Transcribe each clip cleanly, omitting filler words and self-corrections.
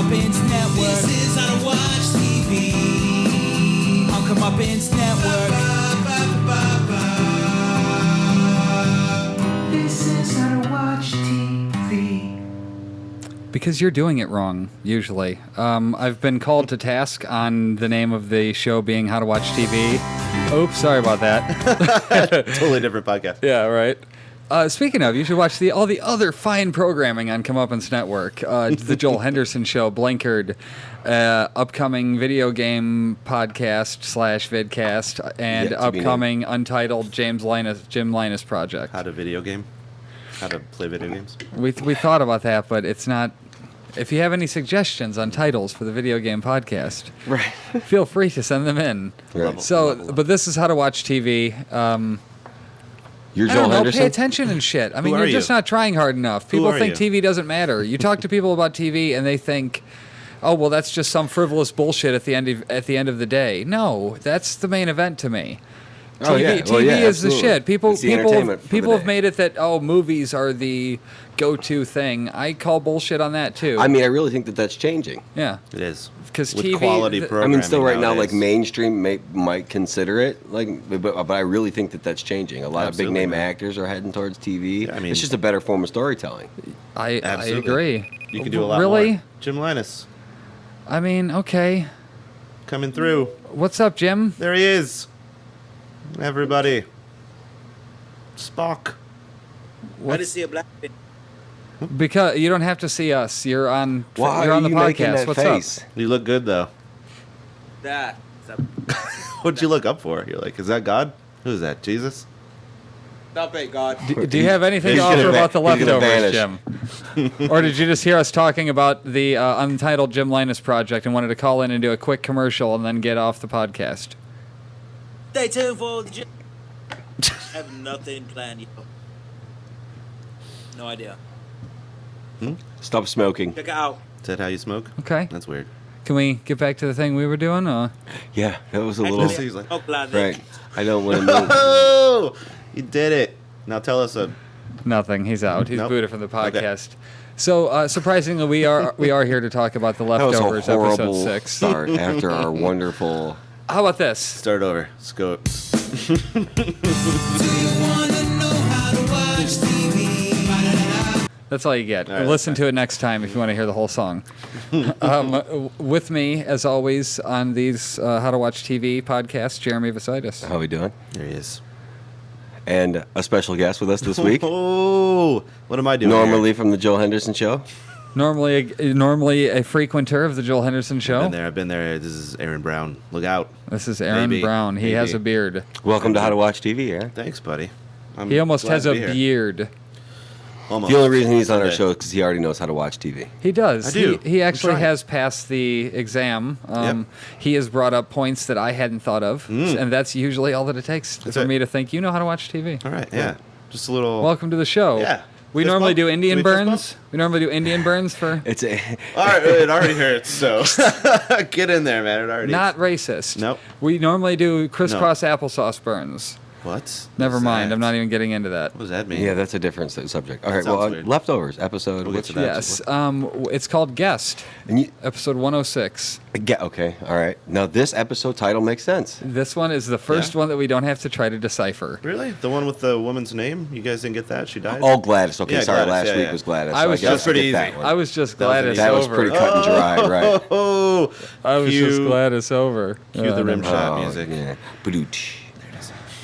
Comeuppance Network. This is How to Watch TV. On Comeuppance Network. This is How to Watch TV. Because you're doing it wrong, usually. I've been called to task on the name of the show being How to Watch TV. Oops, sorry about that. Totally different podcast. Yeah, right. Speaking of, you should watch all the other fine programming on Comeuppance Network. The Joel Henderson Show, Blinkered, upcoming video game podcast / vidcast, and upcoming untitled Jim Linus project. How to video game? How to play video games? We thought about that, but it's not. If you have any suggestions on titles for the video game podcast, Right. feel free to send them in. Right. But this is How to Watch TV. You're I Joel don't know, Henderson? pay attention and shit. I mean, Who you're are just you? not trying hard enough. People are think you? TV doesn't matter. You talk to people about TV and they think, oh, well, that's just some frivolous bullshit at the end of the day. No, that's the main event to me. Oh, TV, yeah. Well, TV yeah, is the absolutely. shit. It's the entertainment for the People have day. made it that, movies are the go-to thing. I call bullshit on that, too. I mean, I really think that that's changing. yeah. It is. 'Cause With TV quality I programming I mean, still right now, like nowadays. mainstream might consider it, but I really think that that's changing. A lot Absolutely, of big name man. actors are heading towards TV. Yeah, I mean- it's just a better form of storytelling. I Absolutely. agree. You can do a lot Really? more. Jim Linus, I mean, okay. coming through. What's up, Jim? There he is. Everybody. Spock. I just see a black pin. Because you don't have to see us. You're on. Why you're are on the you making podcast. that What's face? You look good, though. That. What'd you look up for? You're like, is that God? Who is that? Jesus? Stop it, God. up? Do you have anything He's to gonna offer va- about the he's gonna leftovers, Jim? Or did you just hear us talking about the untitled Jim Linus project and wanted to call in and do a quick commercial and then get off the podcast? Stay tuned for the gym. I have nothing planned yet. No idea. Stop smoking. Check it out. Is that how you smoke? Okay. That's weird. Can we get back to the thing we were doing? Yeah, that was a I little. can He's like- smoke like Right. I don't want to move. Oh! You did it. Now tell us a. Nothing. He's out. He's Nope. booted from the Okay. podcast. So surprisingly, we are here to talk about the That was leftovers, a horrible episode 6. start after our wonderful. How about this? Start over. Let's go. Do you wanna know how to watch TV? That's all you get. All right, Listen that's to it next time if you want to hear the whole song. With me, as always, on these How to Watch TV podcasts, Jeremy Vasaitis. How we doing? There he is. And a special guest with us this week. Oh, what am I doing? Normally from the Joel Henderson Show. Normally a frequenter of the Joel Henderson Show. I've been there. This is Aaron Brown. Look out. This is Aaron Maybe. Brown. He has a beard. Welcome to How to Watch TV, Aaron. Thanks, buddy. I'm He almost glad has to a be here. beard. Almost. The only reason he's on our Someday. show is because he already knows how to watch TV. He does. I do. He actually I'm trying. has passed the exam. Yep. He has brought up points that I hadn't thought of, and that's usually all that it takes That's for it. me to think, you know how to watch TV. All right, yeah. Just a little. Welcome to the show. Yeah. We Fist normally bump? do Indian Do we fist bump? burns. We normally do Indian burns for It's a. All right, it already hurts, so get in there, man. It already. not racist. Nope. We normally do crisscross applesauce burns. What? Never What's mind. that? I'm not even getting into that. What does that mean? Yeah, that's a different subject. All right, sounds well, weird. leftovers episode. We'll get what's to that. Yes. It's called Guest, And you, episode 106. okay, all right. Now this episode title makes sense. This one is the first Yeah. one that we don't have to try to decipher. Really? The one with the woman's name? You guys didn't get that? She died? Oh, Gladys. Okay, Yeah, sorry. Gladys, Last yeah, week yeah. was Gladys. I so was guess just I'll pretty get that easy. one. I was just That was glad an it's easy- That was over. pretty cut and dry, right? Oh, I was just Cue- glad it's over. Cue the rim shot Oh, music. yeah. Badooch.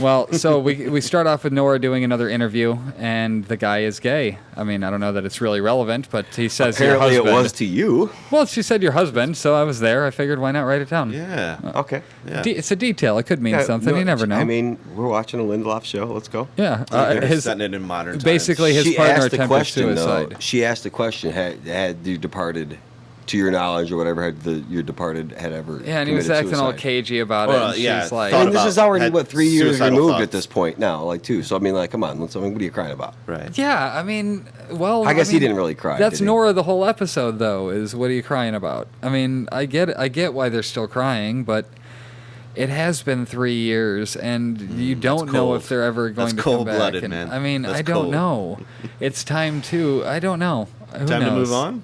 Well, so we start off with Nora doing another interview, and the guy is gay. I mean, I don't know that it's really relevant, but he says Apparently your it husband. was to you. Well, she said your husband, so I was there. I figured, why not write it down? Yeah. Okay. Yeah. It's a detail. It could mean Yeah, something. no, You never know. I mean, we're watching a Lindelof show. Let's go. yeah. They're His setting it in modern times. basically his She partner asked a attempted question, suicide. though. She asked a question. Had you departed, to your knowledge or whatever, your departed had ever Yeah, and he was committed acting all suicide? cagey about Well, it. And yeah, she's like, thought And this about- is already, had 3 years suicidal removed thoughts. at this point now, too. So, I mean, come on. What are you crying about? Right. yeah, I mean, well, I guess he mean, didn't really cry, That's did he? Nora the whole episode, though, is what are you crying about? I mean, I get why they're still crying, but it has been 3 years, and you don't know cold. if they're ever going That's to come back. cold-blooded, And, man. I mean, That's I don't cold. know. It's time to, I don't know. Who Time to knows? move on?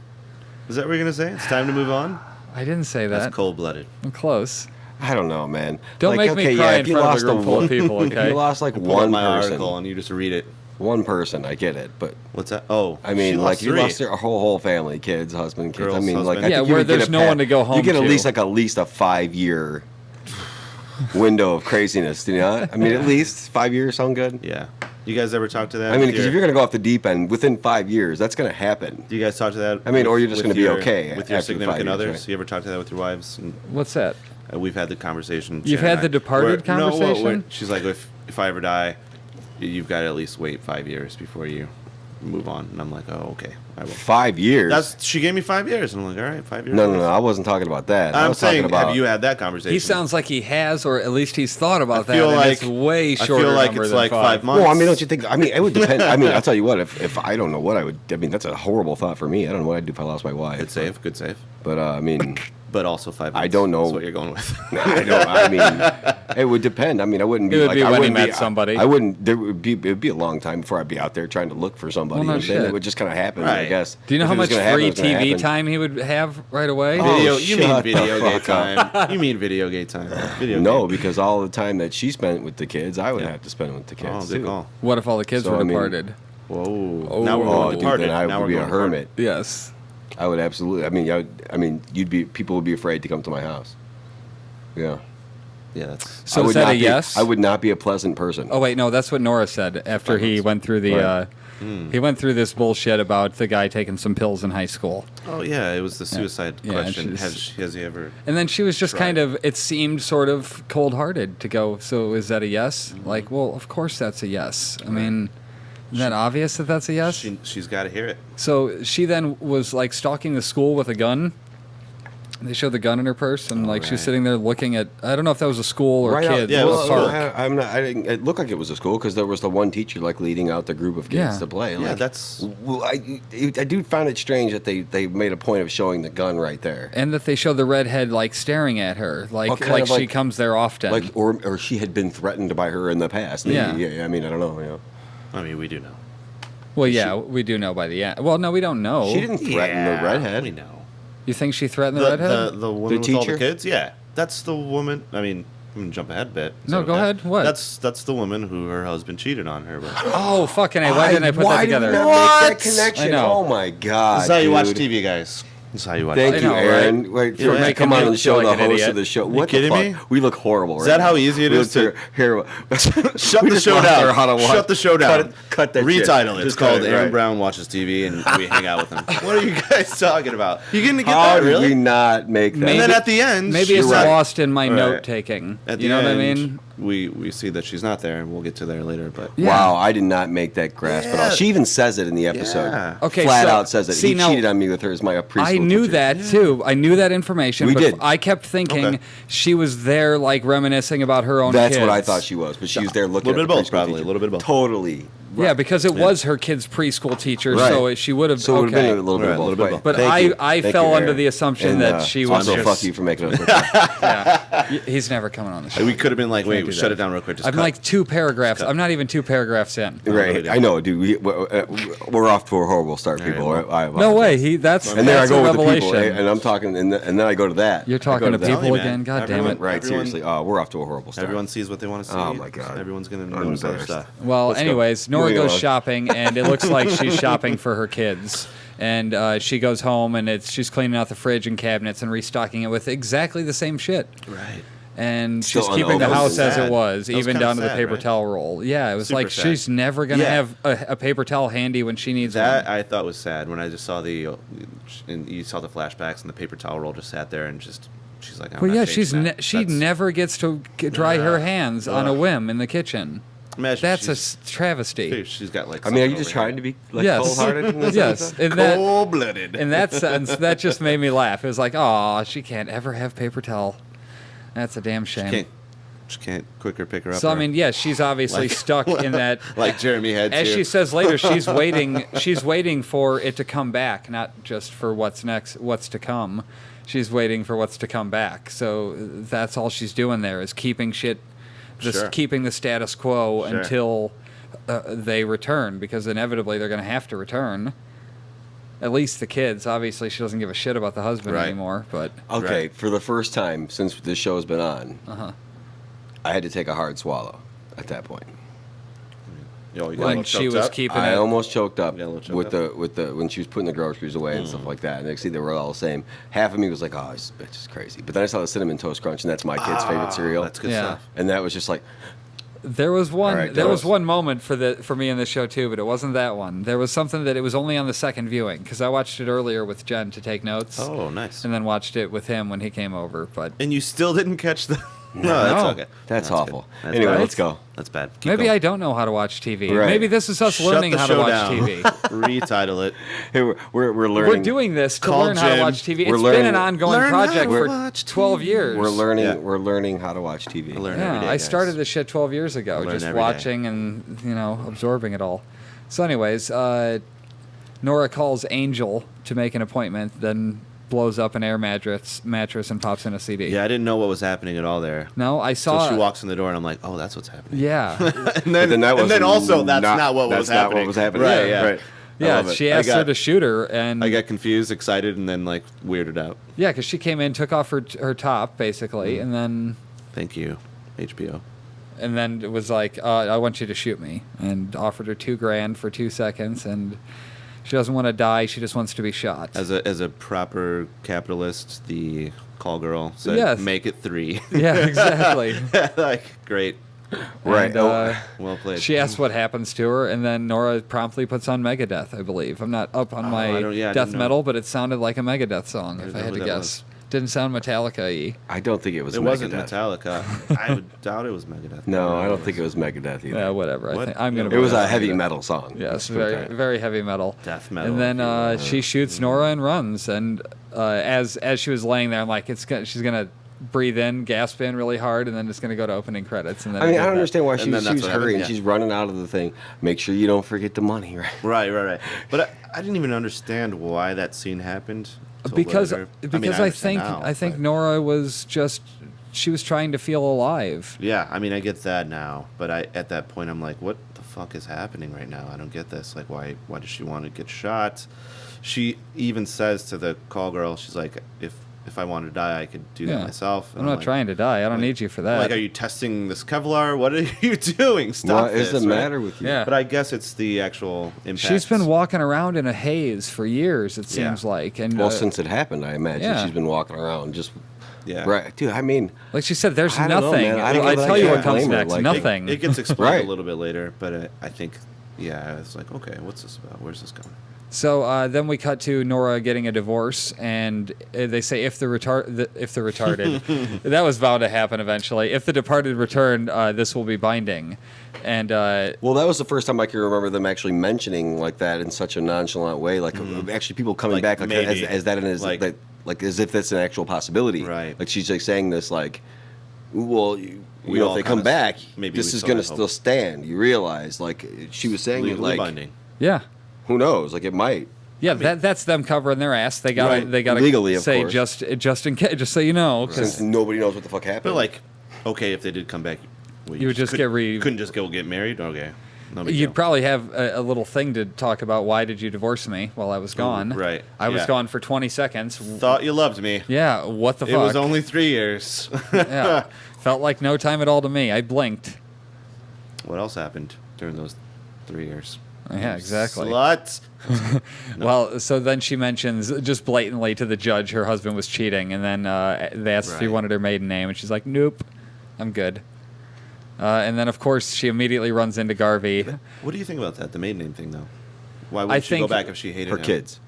Is that what you're gonna say? It's time to move on. I didn't say that. That's cold-blooded. I'm close. I don't know, man. Don't make me cry in if you front of a lost group full of people, If okay? you lost like Pull up one my person, article and you just read it. one person, I get it, but What's that? Oh, I mean, she like you three. lost their whole family, kids, husband, kids. I Girls, mean, like husband. I Yeah, think you where would get there's a no one to go home You get to. at least a 5-year window of craziness. Do you know? I mean, at least 5 years sound good. Yeah. You guys ever talk to that? I mean, with because your- if you're gonna go off the deep end within 5 years, that's gonna happen. Do you guys talk to that? I mean, or you're just with gonna be your- okay with your after 5 significant years, others. right? You ever talk to that with your wives? And What's that? we've had the conversation. You've Jen and had the I, departed where- no, conversation? she's like, if I ever die, you've got to at least wait 5 years before you move on. And I'm like, oh, okay, I will. 5 years. She gave me 5 years, and I'm like, all right, 5 years. No. I wasn't talking about that. I I'm was talking saying, about have you had that conversation? He sounds like he has, or at least he's thought about that. feel And like- it's way I shorter feel like number it's than like 5 months. Well, I mean, don't you think? I mean, it would depend. I mean, I'll tell you what. If I don't know what I would. I mean, that's a horrible thought for me. I don't know what I'd do if I lost my wife. Good save, good save. But I mean, But also 5 months. I don't know. That's what you're going with. I don't. I mean, it would depend. I mean, I wouldn't be. It would like, be I when he wouldn't met be, somebody. I wouldn't. There would be. It'd be a long time before I'd be out there trying to look for somebody. Well, no and then shit. it would just kind of happen. I Right. guess. Do you know If how it was much gonna happen, free it was gonna TV happen. time he would have right away? Oh, Video, you mean shut video the game fuck time? You mean video game time? Video No, game. because all the time that she spent with the kids, I would Yeah. have to spend with the Oh, kids good too. call. What if all the kids So, were I mean- departed? Whoa. Now we're Oh, going dude, departed. then I now would we're be a going hermit. Yes. I would absolutely. I mean, people would be afraid to come to my house. Yeah. Yeah, that's. So I is would that not a be- yes? I would not be a pleasant person. Oh wait, no, that's what Nora said after he went through the. Right. He went through this bullshit about the guy taking some pills in high school, Oh yeah, it was the suicide Yeah, question. she's- Has he ever? and then she was just Right. kind of. It seemed sort of cold-hearted to go. So is that a yes? Like, well, of course that's a yes. I mean, isn't that obvious that that's a yes? She's got to hear it. So she then was like stalking the school with a gun. They showed the gun in her purse, and like she was right. sitting there looking at. I don't know if that was a school or Right out- kids. yeah, it or was a a school. park. I'm not. I didn't. It looked like it was a school because there was the one teacher like leading out the group of kids Yeah. to play. Yeah, Like, that's. Well, I do find it strange that they made a point of showing the gun right there. And that they showed the redhead like staring at her, like Well, kind like of she like- comes there often. Like, or she had been threatened by her in the past. Yeah. I mean, I don't know. You know. I mean, we do know. well, yeah, we do know by the end. Well, no, we don't know. She didn't threaten the redhead. We know. You think she threatened the redhead? The woman The with all teacher? the kids. Yeah, that's the woman. I mean, I'm gonna jump ahead a bit. No, go ahead. What? That's the woman who her husband cheated on her with. Oh, fucking A. Why didn't I put that Why did together? we not What? make that connection? I know. Oh my god! This is how you watch dude. TV, guys. This is how you watch. Thank I TV. you, know, Aaron. right? Wait, You're for making come me on the feel show, like the an host idiot. of the show. You What the kidding fuck? me? We look horrible. Is that how easy it is to- here? Shut we the just show lost down. our how to watch. Shut the show down. Cut that shit. Retitle it. It's Just cut called it, Aaron right. Brown Watches TV, and we hang out with him. What are you guys talking about? You gonna get How that did really? we not make that? And then at the end, Maybe she's it's not- lost in my Right. note taking. At You the know what I end, mean? We see that she's not there, and we'll get to there later. But Yeah. Wow, I did not make that grasp at all. Yeah. She even says it in the episode. Yeah. Okay, Flat so- out says it. see, He now- cheated on me with her as my preschool I knew teacher. that too. I knew that information. We but did. I kept thinking Okay. she was there, like reminiscing about her own. That's kids. what I thought she was, but she was there looking Little at bit the of both, preschool probably. teacher. A little bit of both. Totally. Yeah, because it was her kid's preschool teacher, Right. so she would have. So it would have okay. been a little bit Right, of a little both. bit of Right. both. But Thank you. I Thank fell you, under Aaron. the assumption And, that she was also just. fuck you for making us look. Yeah. He's never coming on the show. we could have been like, Can't wait, do shut that. it down real quick. Just I'm cut. like 2 paragraphs. cut. I'm not even 2 paragraphs in. Right. I know, dude. We're off to a horrible start, people. well. I No apologize. way. That's And there I that's go a with the people, revelation. and I'm talking, and then I go to that. You're I go talking to that. people Tell you, again. man. God damn Everyone- it. Right, Everyone- seriously. We're off to a horrible start. Everyone sees what they want to see. Oh, my God. Everyone's gonna I'm notice other embarrassed. stuff. Well, Let's go. anyways, Nora Moving goes along. shopping, and it looks like she's shopping for her kids. And she goes home, and she's cleaning out the fridge and cabinets and restocking it with exactly the same shit. Right. And Still she's keeping the unopened. house as Sad. it was, That was even kinda down to the sad, paper right? towel roll. Yeah, it was Super like sad. she's never going to Yeah. have a paper towel handy when she needs That one. I thought was sad when I just saw and you saw the flashbacks and the paper towel roll just sat there and just she's like, I'm Well, not yeah, changing that. she That's- never gets to dry her hands on a whim in the kitchen. Imagine That's a she's- travesty. She's got like. I mean, are you something just over trying to be like Yes. cold-hearted? in this Yes, episode? in that cold-blooded. in that sense, that just made me laugh. It was like, oh, she can't ever have paper towel. That's a damn shame. She can't quicker pick her up. So I or- mean, yes, she's obviously Like- stuck in that. like Jeremy had As to. she says later, she's waiting. She's waiting for it to come back, not just for what's next, what's to come. She's waiting for what's to come back. So that's all she's doing there is keeping shit, Sure. keeping the status quo Sure. until they return, because inevitably they're going to have to return. At least the kids. Obviously, she doesn't give a shit about the husband Right. anymore. But Okay, Right. for the first time since this show's been on, uh-huh. I had to take a hard swallow at that point. Yo, you got a when little she choked was up? keeping I it. almost choked up You got a little choked with the when she was putting the groceries away and stuff like that. And next thing they were all the same. Half of me was like, "Oh, this bitch is crazy," but then I saw the cinnamon toast crunch, and that's my kid's favorite cereal. That's good Yeah. stuff. And that was just like, There was one. All right, there that was was- one moment for me in this show too, but it wasn't that one. There was something that it was only on the second viewing because I watched it earlier with Jen to take notes, Oh, nice. and then watched it with him when he came over. But And you still didn't catch the. No, that's No. okay. that's good. awful. That's Anyway, bad. let's go. That's bad. Keep maybe going. I don't know how to watch TV. Right. Maybe this is us Shut learning the how to show watch down. TV. Retitle it. Hey, we're learning. We're doing this to Call learn how to Jen. watch TV. We're It's learning- been an ongoing Learn how project to for watch 12 TV. years. We're learning. Yeah. We're learning how to watch TV. I learn Yeah, every day, I guys. started this shit 12 years ago, Learn just every day. watching and absorbing it all. So, anyways, Nora calls Angel to make an appointment, then blows up an air mattress and pops in a CD. Yeah, I didn't know what was happening at all there. No, I saw. So she walks in the door, and I'm like, oh, that's what's happening. Yeah, and But then that was also, that's not what that's was not happening. what was happening. Right, Yeah, yeah. right. I yeah. love it. She asked her to shoot her, and I got confused, excited, and then, like, weirded out. yeah, because she came in, took off her top basically, and then Thank you, HBO. it was like, I want you to shoot me, and offered her $2,000 for 2 seconds, and she doesn't want to die. She just wants to be shot. As a proper capitalist, the call girl said, Yes. make it 3. Yeah, exactly. Like, great. Right. And, Oh, Well played. she asks what happens to her, and then Nora promptly puts on Megadeth, I believe. I'm not up on I my don't- yeah, I death didn't know. metal, but it sounded like a Megadeth song, if didn't I know had who to that guess. Didn't sound Metallica-y. I don't think it was. It wasn't Megadeth. Metallica. I would doubt it was Megadeth. No, I don't think it was Megadeth either. Yeah, whatever. What? I'm gonna. It was put a heavy Megadeth. metal song. Yes, Let's put it very that way. very heavy metal. Death metal, And then if you will. she shoots Nora and runs. And as she was laying there, I'm like, she's gonna breathe in, gasp in really hard, and then it's gonna go to opening credits. And then I mean, it I did don't that. understand why And she then that's was what hurrying. happened, yeah. She's running out of the thing. Make sure you don't forget the money, right? Right. But I didn't even understand why that scene happened. till Because later. because mean, I understand think now, I think but- Nora was just she was trying to feel alive. Yeah, I mean, I get that now, but at that point, I'm like, what the fuck is happening right now? I don't get this. Like, why does she want to get shot? She even says to the call girl, she's like, if I want to die, I could do that myself. And I'm not like, trying to die. I don't like- need you for that. Like, are you testing this Kevlar? What are you doing? Stop What is this, the right? matter with you? Yeah. But I guess it's the actual impact. She's been walking around in a haze for years. It Yeah. seems like, and Well, since it happened, I imagine yeah. she's been walking around just. Yeah. Right, dude. I mean, like she said, there's I don't know, nothing. man. I don't know I that tell I you can't what comes blame her, next. like- Nothing. It gets explained Right. a little bit later, but I think, yeah, it's like, okay, what's this about? Where's this going? So then we cut to Nora getting a divorce, and they say if the retarded, that was bound to happen eventually. If the departed return, this will be binding, and well, that was the first time I can remember them actually mentioning like that in such a nonchalant way. Like actually, people coming Like, back like maybe. as that and as Like- that, like as if that's an actual possibility. Right. Like she's like saying this like, well, you We know, all if they come kinda back, maybe this we is still going to have still hope. stand. You realize, like she was saying, it Legally like binding. yeah, who knows? Like it might. yeah, that's them covering their ass. They got to Right. they got to Legally, of say course. just in case, just so you know, Since because nobody knows what the fuck happened. But like, okay, if they did come back, well, You would just couldn't just go get married. Okay, no big you'd deal. probably have a little thing to talk about. Why did you divorce me while I was gone? right, I was yeah. gone for 20 seconds. thought you loved me. Yeah, what the It fuck? was only 3 years. yeah, felt like no time at all to me. I blinked. What else happened during those 3 years? Yeah, exactly. Slut. Well, so then she mentions just blatantly to the judge her husband was cheating, and then they asked if he Right. wanted her maiden name, and she's like, "Nope, I'm good." And then, of course, she immediately runs into Garvey. What do you think about that? The maiden name thing, though. Why would I she go think back if she hated her him? kids,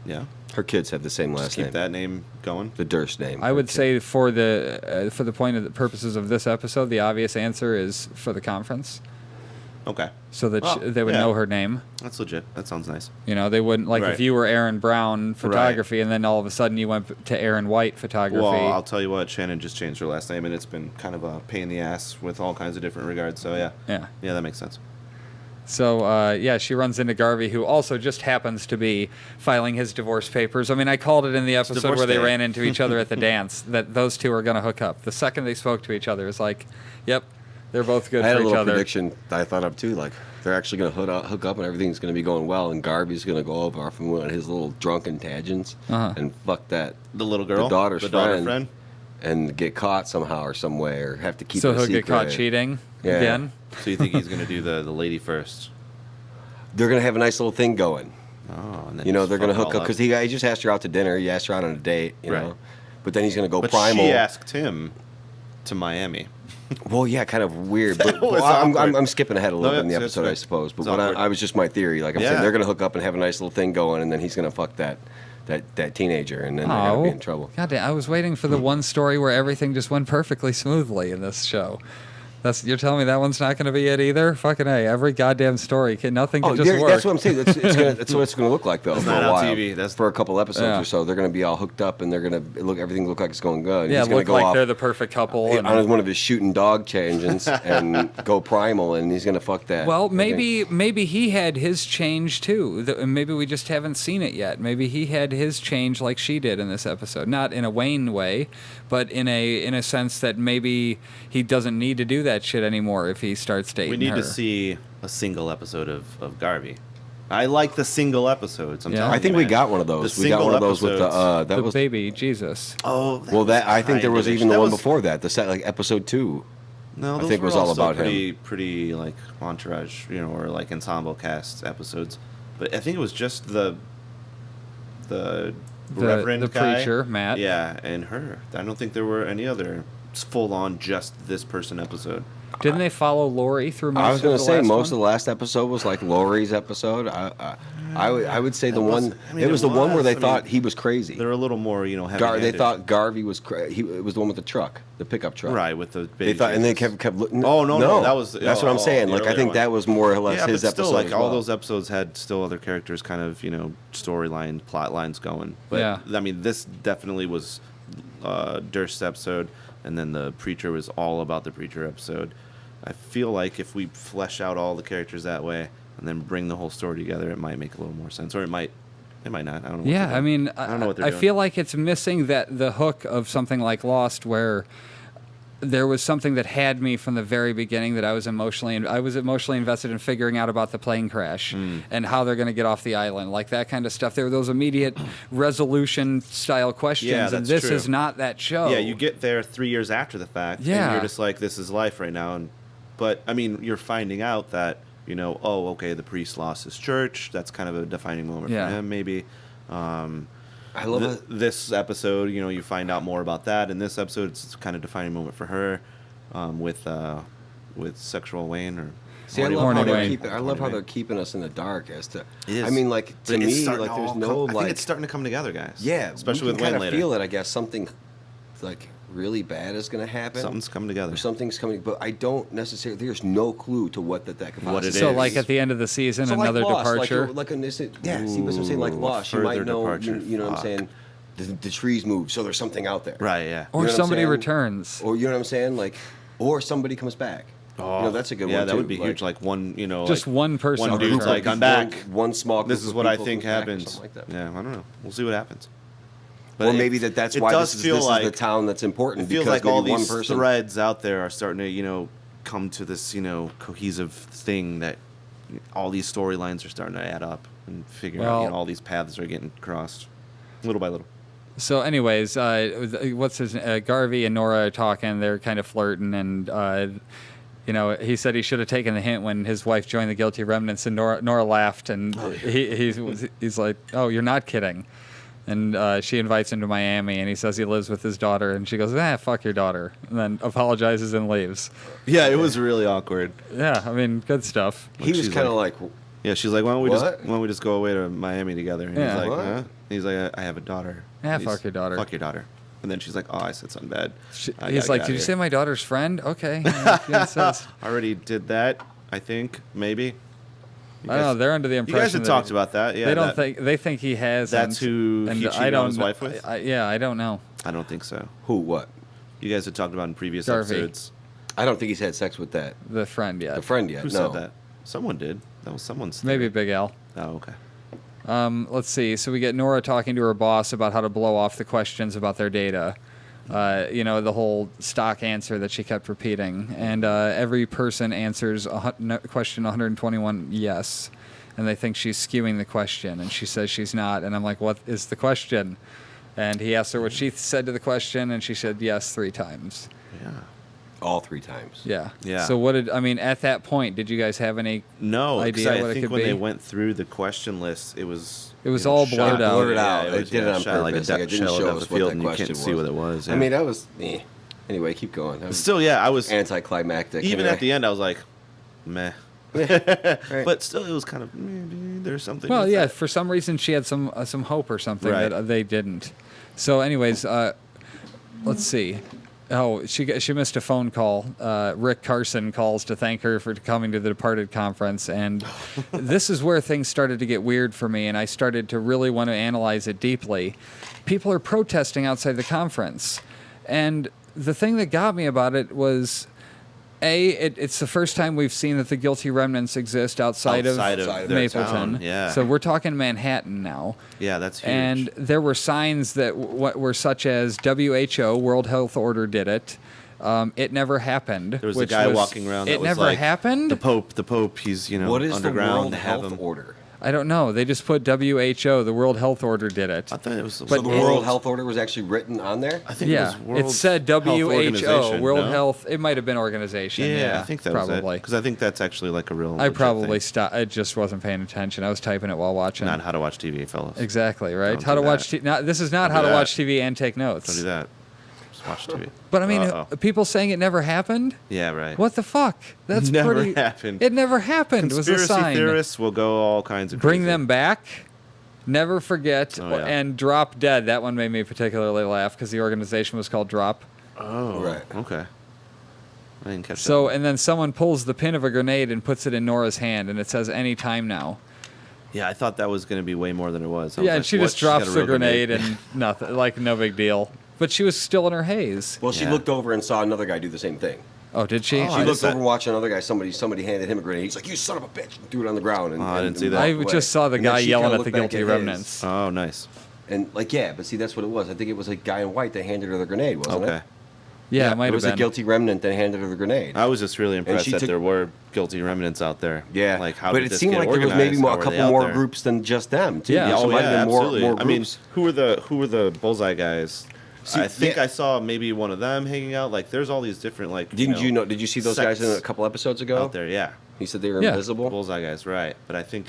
Yeah. her kids have the same Just last keep name. that name going. The Durst name. I her would kid. say for the point of the purposes of this episode, the obvious answer is for the conference, Okay. so that Well, they would yeah. know her name. That's legit. That sounds nice. You know, they wouldn't like if Right. you were Aaron Brown photography, and then all of a sudden you went to Aaron White photography. Well, I'll tell you what, Shannon just changed her last name, and it's been kind of a pain in the ass with all kinds of different regards. So yeah, yeah. that makes sense. So, yeah, she runs into Garvey, who also just happens to be filing his divorce papers. I mean, I called it in the episode divorce where they day. ran into each other at the dance that those two are going to hook up. The second they spoke to each other, it's like, yep, they're both good I had for a each little other. prediction that I thought of too. Like they're actually going to hook up and everything's going to be going well, and Garvey's going to go over off and on his little drunken tangents and fuck that The little girl, the daughter's daughter friend, and get caught somehow or some way, or have to keep So it a he'll secret. get caught cheating Yeah. again. So you think he's gonna do the lady first? They're going to have a nice little thing going. Oh, and then You know, just they're going to fuck hook it up all because he just asked her out to dinner. He asked her out on a date, you Right. know. But then he's going to go But primal. she asked him to Miami. Well, yeah, kind of weird. But was I'm awkward. skipping ahead a little No, bit in the that's episode, fair. I suppose. But It's what awkward. I was just my theory. Like I'm Yeah. saying, they're going to hook up and have a nice little thing going, and then he's going to fuck that teenager, and then they're going to be in trouble. God damn, I was waiting for the one story where everything just went perfectly smoothly in this show. You're telling me that one's not going to be it either? Fucking A, every goddamn story, nothing can just work. That's what I'm saying. That's what it's going to look like, though, It's for not a on while. TV. That's- for a couple episodes Yeah. or so. They're going to be all hooked up, and they're going to everything look like it's going good. Yeah, he's going look to go like off they're the perfect couple. And, on one of his shooting dog tangents and go primal, and he's going to fuck that. well, I think. maybe he had his change too. Maybe we just haven't seen it yet. Maybe he had his change like she did in this episode, not in a Wayne way, but in a sense that maybe he doesn't need to do that shit anymore if he starts dating We need her. to see a single episode of Garvey. I like the single episodes. I'm Yeah. telling I think you, we man. got one of those. The We got single one of those with the episodes. that the was baby Jesus. Oh, well. That I think there was even the one was before that. The set like episode 2. No, I those think it were was all also about him. pretty like entourage, or like ensemble cast episodes. But I think it was just the Reverend the guy. preacher, Matt. Yeah, and her. I don't think there were any other full on just this person episode. Didn't they follow Lori through most I was going going to to say most one? of the last episode was like Lori's episode. I would say the was- one. I mean, it was the one where they I mean, thought he was crazy. They're a little more, They heavy-handed. thought Garvey was it was the one with the truck, the pickup truck. Right, with the They baby thought, and they faces. kept looking. Oh, no, that was- That's what I'm oh, saying. the Like I earlier think one. that was more or less Yeah, his but episode. still, like as all well. those episodes had still other characters, kind of, storyline, plot lines going. But Yeah. I mean, this definitely was Durst's episode, and then the preacher was all about the preacher episode. I feel like if we flesh out all the characters that way and then bring the whole story together, it might make a little more sense, or it might not. I don't know. What they're Yeah, I doing. mean, I don't know what they're I doing. feel like it's missing the hook of something like Lost, where there was something that had me from the very beginning that I was emotionally invested in figuring out about the plane crash and how they're going to get off the island, like that kind of stuff. There were those immediate resolution style questions, Yeah, and that's this true. is not that show. Yeah, you get there 3 years after the fact, Yeah. and you're just like, this is life right now. But, I mean, you're finding out that, oh, okay, the priest lost his church. That's kind of a defining moment Yeah. for him, maybe. I love it. This episode, you find out more about that. In this episode, it's kind of defining moment for her with sexual Wayne or See, I Horny love Horny how they're Wayne. keeping. I love how Horny they're Wayne. keeping us in the dark as to. It is. I mean, like But to it's me, starting like to there's all no come, I like. think it's starting to come together, guys. Yeah, especially we with can Wayne kinda later. feel it. I guess something like really bad is going to happen. Something's coming together. Or something's coming, but I don't necessarily. There's no clue to what that could What possibly it so, is. like at the end of the season, So another like Lost, departure. Like an instant, yeah, see what I'm saying? Like Ooh, Lost, you further might know, departure, you know what I'm fuck. saying? The trees move, so there's something out there. Right, yeah. or you know what I'm somebody saying? returns. Or you know what I'm saying? Like, or somebody comes back. That's a good one. Yeah, that too. would be huge. Like one, Just like one person One dude's returns. like, I'm back. One small. This group is of what I people think comes back or happens. something like that. Yeah, I don't know. We'll see what happens. Or it- maybe that's it why does this feel is like the town that's important. It feels because like all maybe these one person. threads out there are starting to, come to this, cohesive thing that all these storylines are starting to add up and figure out, Well- all these paths are getting crossed little by little. So, anyways, what's his Garvey and Nora are talking. They're kind of flirting, and he said he should have taken the hint when his wife joined the Guilty Remnants, and Nora laughed, and he's like, "Oh, you're not kidding." And she invites him to Miami, and he says he lives with his daughter, and she goes, fuck your daughter, and then apologizes and leaves. Yeah, it was really awkward. Yeah, I mean, good stuff. He was She's kind of like, Yeah, she's like, why don't What? we just go away to Miami together? And Yeah. he's like, What? huh? He's like, I have a daughter. Yeah, And he's, fuck your daughter. Fuck your daughter. And then she's like, oh, I said something bad. I He's gotta like, get did you outta say here." my daughter's friend? Okay. Yeah, it says. I already did that, I think, maybe. You I don't know. guys- They're under the You impression guys had that talked about that. Yeah, they don't think they think he has. That's who he cheated on his wife with? I don't know. I don't think so. who? What? You guys had talked about in previous Garvey. episodes. I don't think he's had sex with that The friend yet. the friend yet. Who no. said that? Someone did. That was someone's. Maybe theory. Big Al. Oh, okay. Let's see. So we get Nora talking to her boss about how to blow off the questions about their data. The whole stock answer that she kept repeating. And every person answers question 121 yes. And they think she's skewing the question. And she says she's not. And I'm like, what is the question? And he asked her what she said to the question. And she said yes 3 times. Yeah. All 3 times. Yeah. So at that point, did you guys have any idea what it could be? I think when they went through the question list, it was all blurred out. Blurred out. Yeah, They did it on shot purpose. Like Like, a it didn't shell show out us the what field, that and you question can't see was. what it was. I yeah. mean, that was... Anyway, keep going. That was Still, yeah, I was... anticlimactic. Even anyway. at the end, I was like, meh. Right. But still, it was kind of, maybe there's something. Well, with yeah, that. for some reason she had some hope or something Right. that they didn't. So, anyways, let's see. Oh, she missed a phone call. Rick Carson calls to thank her for coming to the Departed conference, and this is where things started to get weird for me, and I started to really want to analyze it deeply. People are protesting outside the conference, and the thing that got me about it was, it's the first time we've seen that the guilty remnants exist outside of their Mapleton. town, yeah. So we're talking Manhattan now. Yeah, that's huge. And there were signs that were such as WHO, World Health Order, did it. It never happened. There was a which guy walking around. It That was never like, happened. The Pope. He's What is the underground. World to have Health him. Order? I don't know. They just put WHO, the World Health Order, did it. I thought it was. So the World Health Order was actually written on there? I think Yeah, it was World it said Health WHO, Organization, World no? Health. It might have been organization. Yeah, I think that was probably. because I think that's actually like a real. I legit probably thing. stopped. I just wasn't paying attention. I was typing it while watching. Not how to watch TV, fellas. Exactly right. Don't How do to watch that. This is not Don't how do to that. watch TV and take notes. Don't do that. Just watch TV. But I mean, Uh-oh. people saying it never happened. Yeah, right. What the fuck? That's Never pretty. happened. It never happened. Was a Conspiracy sign. theorists will go all kinds of. Bring crazy. them back. Never forget Oh, yeah. and drop dead. That one made me particularly laugh because the organization was called Drop. Oh, Right. Okay. I didn't catch So that. and then someone pulls the pin of a grenade and puts it in Nora's hand, and it says "any time now." Yeah, I thought that was going to be way more than it was. I was Yeah, and like, she what? just She's got drops a the real grenade and nothing, like no big deal. But she was still in her haze. Well, she Yeah. looked over and saw another guy do the same thing. Oh, did she? Oh, She I looked missed that. over watching another guy. Somebody handed him a grenade. He's like, "You son of a bitch!" And threw it on the ground. And, Oh, I and- didn't see and that. I walked away. just saw the And then guy she yelling kinda at the looked back guilty his. remnants. Oh, nice. And but see, that's what it was. I think it was a guy in white that handed her the grenade, wasn't Okay. it? Yeah, it might it have was been. a guilty remnant that handed her the grenade. I was just really impressed she that took- there were guilty remnants out there. Yeah, Like, how but did it this seemed get like there was organized? maybe How a were couple they out more there? groups than just them. Too. Yeah. So Oh, it might yeah, have been more absolutely. I mean, groups. who were the bullseye guys? See, I think yeah. I saw maybe one of them hanging out. Like, there's all these different like. Did you see those guys in a sects couple episodes ago? out there? Yeah, He said they were Yeah. invisible. bullseye guys, right? But I think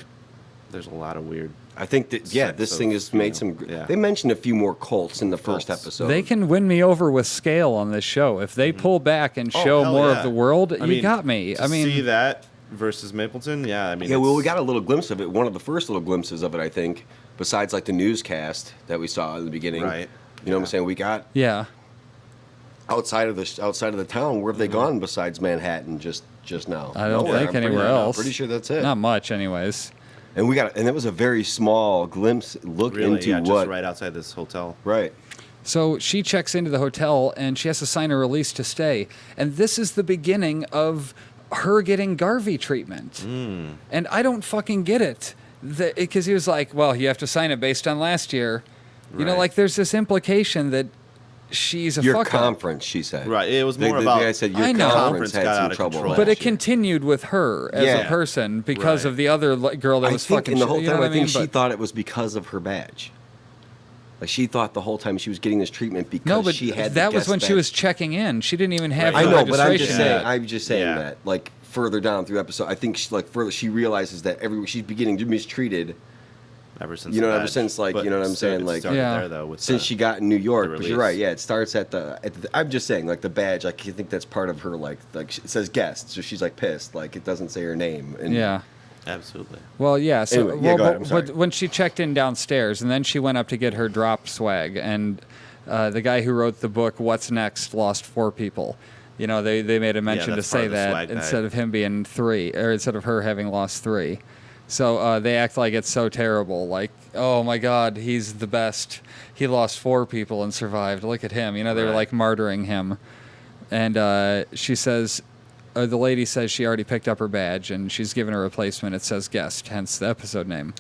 there's a lot of weird. I think that Sects this of, thing has you made know, some. yeah. They mentioned a few more cults in the first Cults. episode. They can win me over with scale on this show. If they pull back and Oh, show hell more yeah. of the world, I you mean, got me. to I mean, see that versus Mapleton, yeah. I mean, Yeah, well, we it's- got a little glimpse of it. One of the first little glimpses of it, I think, besides like the newscast that we saw in the beginning. Right. You know what I'm saying? We got yeah. outside of the town. Where have they gone besides Manhattan? Just now. I don't Nowhere. think I'm pretty- anywhere else. Pretty sure that's it. Not much, anyways. And it was a very small glimpse look really, into yeah, what. just right outside this hotel. Right. So she checks into the hotel and she has to sign a release to stay. And this is the beginning of her getting Garvey treatment. And I don't fucking get it. Because he was like, well, you have to sign it based on last year. You know, Right. like there's this implication that she's a Your fuck up. conference, she said. Right. It was The more about. guy said your I know. conference had Got some out of trouble. control. But it last year. continued with her as a Yeah. person because Right. of the other girl that I was think fucking in the whole you know time, what I think mean? she But- thought it was because of her badge. Like she thought the whole time she was getting this treatment because No, but she had the that was guest when she badge. was checking in. She didn't even have Right. the I know, but I'm registration just saying. yet. I'm just saying Yeah. that, like further down through episode, I think she realizes that she's beginning to be mistreated Ever since. You know, the ever badge. since, like, But you know what I'm it started- saying, like- it started Yeah. there, though, with since the- she got in New York. the But you're right, release. yeah, it starts at the I'm just saying, like the badge. Like I think that's part of her. Like it says guest, so she's like pissed. Like it doesn't say her name. And Yeah. Absolutely. Well, yeah. So, Anyway, yeah, go ahead, I'm but sorry. when she checked in downstairs, and then she went up to get her drop swag, and the guy who wrote the book "What's Next" lost 4 people. You know, they made a mention to that's part say of the that swag bag. instead of him being 3, or instead of her having lost 3. So they act like it's so terrible. Like, oh my God, he's the best. He lost 4 people and survived. Look at him. You know, they were Right. like martyring him. And she says, the lady says she already picked up her badge and she's given a replacement. It says guest, hence the episode name.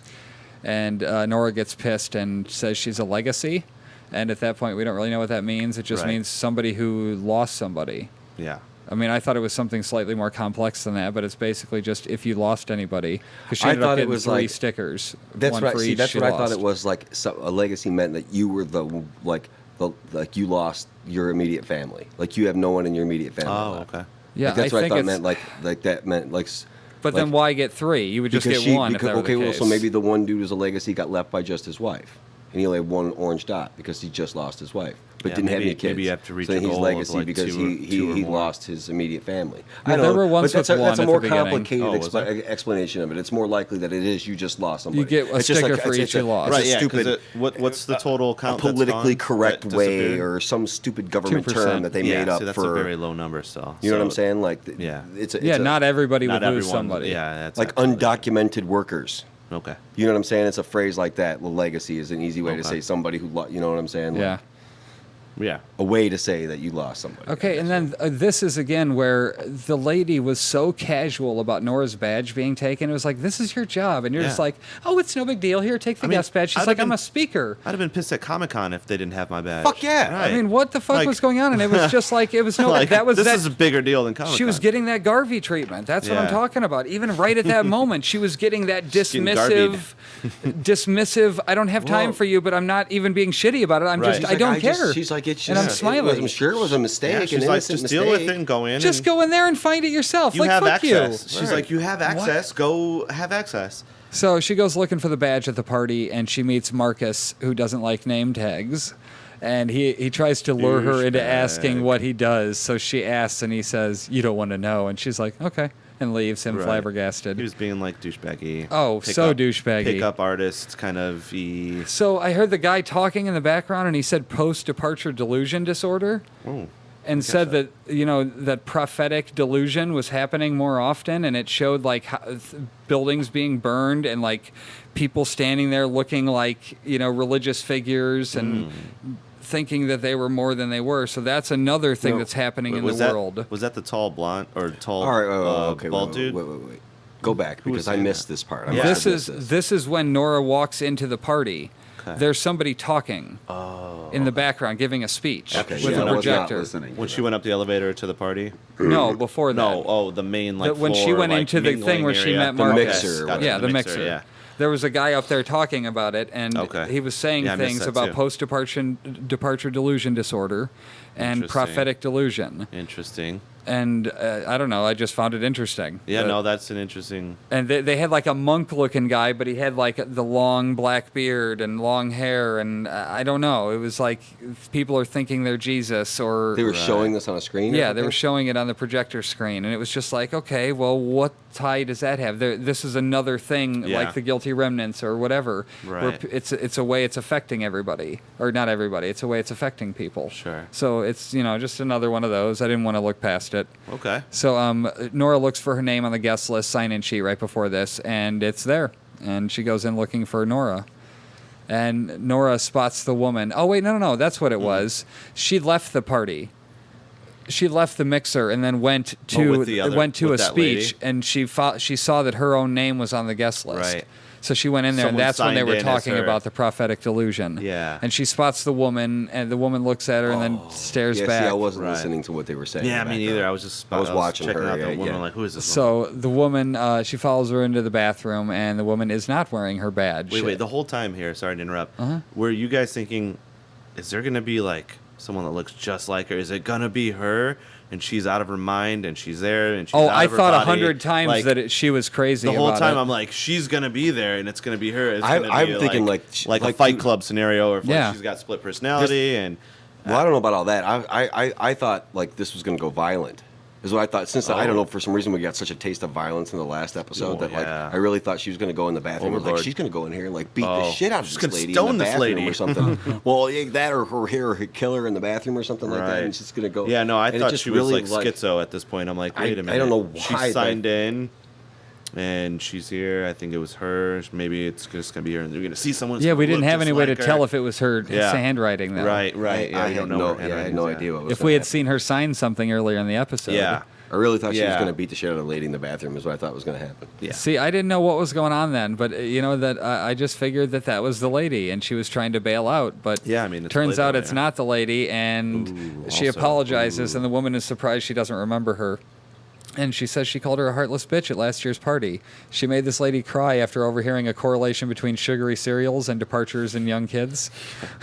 And Nora gets pissed and says she's a legacy. And at that point, we don't really know what that means. It just Right. means somebody who lost somebody. Yeah. I mean, I thought it was something slightly more complex than that, but it's basically just if you lost anybody. Because she I ended up thought it getting was 3 like- stickers. That's one right. for See, each that's she what I lost. thought it was like. A legacy meant that you were like you lost your immediate family. Like you have no one in your immediate family. Oh, left. okay. Yeah, Like, that's I what I think thought it's, meant. Like that meant like. But then why get 3? You would just Because get one if because, that were okay, the well, case. so maybe the one dude who's a legacy got left by just his wife, and he only had one orange dot because he just lost his wife, but Yeah, didn't have maybe- any kids. maybe you have to reach so a then he's goal of, legacy like, because two or he more. lost his immediate family. Yeah, I know, there were ones but that's with a, one that's a at the more beginning. complicated Oh, was there? explanation of it. It's more likely that it is you just lost somebody. You get a It's just sticker for it's each a- you lost. it's a Right, yeah, 'cause stupid, what's the total a count that's politically gone correct that way disappeared? or some stupid government 2%. term that they Yeah, made up see, that's for. a very low number still. You know what I'm So, saying? Like, Yeah. it's yeah, not everybody Not would lose everyone. somebody. Yeah, that's like absolutely- undocumented workers. Okay. You know what I'm saying? It's a phrase like that. Well, legacy is an easy way to Okay. say somebody who, you know what I'm saying? Like, Yeah. Yeah. a way to say that you lost somebody. Okay, and then this is again where the lady was so casual about Nora's badge being taken. It was like, this is your job. And you're just Yeah. like, oh, it's no big deal. Here, take the I mean, guest badge. She's I'd like, have I'm been- a speaker. I'd have been pissed at Comic-Con if they didn't have my badge. Fuck yeah. Right. I mean, what the fuck Like- was going on? And it was just like, it was no, Like, that was this that. is a bigger deal than Comic-Con. She was getting that Garvey treatment. That's what I'm Yeah. talking about. Even right at that moment, she was getting that getting dismissive. I don't have time Well- for you, but I'm not even being shitty about it. I'm Right. just, She's I don't care. She's like, it's just, And I'm smiling. I'm sure it was a mistake, Yeah, an she's like, innocent just mistake. deal with it and go in. Just and go in there and find it yourself. You like, have fuck access. you. She's like, you have access. Go have access. So she goes looking for the badge at the party, and she meets Marcus, who doesn't like name tags. And he tries to lure her into asking Douchebag. what he does. So she asks, and he says, you don't want to know. And she's like, okay. And leaves him Right. flabbergasted. He was being like douchebaggy. Oh, so douchebaggy. Pickup artist, kind of. So I heard the guy talking in the background, and he said post-departure delusion disorder. Oh. And said that that prophetic delusion was happening more often, and it showed like buildings being burned and like people standing there looking like religious figures and thinking that they were more than they were. So that's another thing No, that's happening in was the that, world. Was that the tall blonde or tall All right, okay, bald wait, dude? Wait. Go back Who was because I saying missed that? this part. I Yeah. must This have missed is when Nora walks into the party. Okay. There's somebody talking in the background, giving a speech Okay, with yeah, a I was not projector. listening. When she went up the elevator to the party? No, before that. No, the main like When she floor, went like, into the thing mingling where she area. met The Marcus. mixer, Gotcha, Yeah, the mixer. Yeah. There was a guy up there talking about it, and Okay. he was saying Yeah, I missed things that about too. post-departure delusion disorder and Interesting. prophetic delusion. Interesting. And I don't know, I just found it interesting. Yeah, But- no, that's an interesting. And they had like a monk-looking guy, but he had like the long black beard and long hair, and I don't know. It was like people are thinking they're Jesus, or They were showing this on a screen? yeah, they were showing it on the projector screen, and it was just like, okay, well, what tie does that have? This is another thing, Yeah. like the guilty remnants or whatever. Where Right. it's a way it's affecting everybody, or not everybody. It's a way it's affecting people. Sure. So it's just another one of those. I didn't want to look past it. Okay. So Nora looks for her name on the guest list sign-in sheet right before this, and it's there. And she goes in looking for Nora. And Nora spots the woman. Oh, wait, no. That's what it was. She left the party. She left the mixer and then went to with the other- went to a with that speech, lady? and she saw that her own name was on the guest list. Right. So she went in there, Someone and that's when they signed were in as talking her. about the prophetic delusion. Yeah. And she spots the woman, and the woman looks at her and then stares Yeah, back. see, I wasn't Right. listening to what they were saying. Yeah, in the me background. neither. I was watching checking her, out the yeah, woman. yeah. Like, who is this? So the woman, she follows her into the bathroom, and the woman is not wearing her badge. Wait. The whole time here, sorry to interrupt. Uh-huh. Were you guys thinking, is there gonna be like someone that looks just like her? Is it gonna be her? And she's out of her mind, and she's there, and she's Oh, out I of her thought body? 100 times Like, that she was crazy the whole about time it. I'm like, she's gonna be there, and it's gonna be her. It's I'm gonna be thinking, like like, a Fight Club scenario, or if Yeah. like, she's got split personality, and Well, I don't know about all that. I thought like this was going to go violent. Is what I thought. Since I don't know, for some reason we got such a taste of violence in the last episode Oh, that like yeah. I really thought she was going to go in the bathroom. I was like, Overboard. she's going to go in here and like beat the Oh, shit out of she's this gonna lady stone in the this bathroom lady. or something. Well, yeah, that or her hair, or kill her in the bathroom or something like that, Right. and she's going to go. yeah, no, I and it thought just she was really, like schizo at this point. I'm like, I- wait a I minute. don't know She why, but- signed in, and she's here. I think it was her. Maybe it's just gonna be her, and you're gonna see someone. Yeah, we didn't have any way to like tell her. if it was her Yeah. handwriting, though. Right. Yeah, I you had don't know. no, her yeah, I had handwriting no is, idea what was If we had gonna seen her sign something earlier in the episode. Yeah. I really thought she was Yeah. going to beat the shit out of the lady in the bathroom. Is what I thought was going to happen. Yeah. See, I didn't know what was going on then, but that I just figured that was the lady, and she was trying to bail out. But Yeah, I mean, it's turns played out that way, it's yeah. not the lady, and Ooh, she also, apologizes, and the woman is surprised she doesn't remember her. And she says she called her a heartless bitch at last year's party. She made this lady cry after overhearing a correlation between sugary cereals and departures in young kids.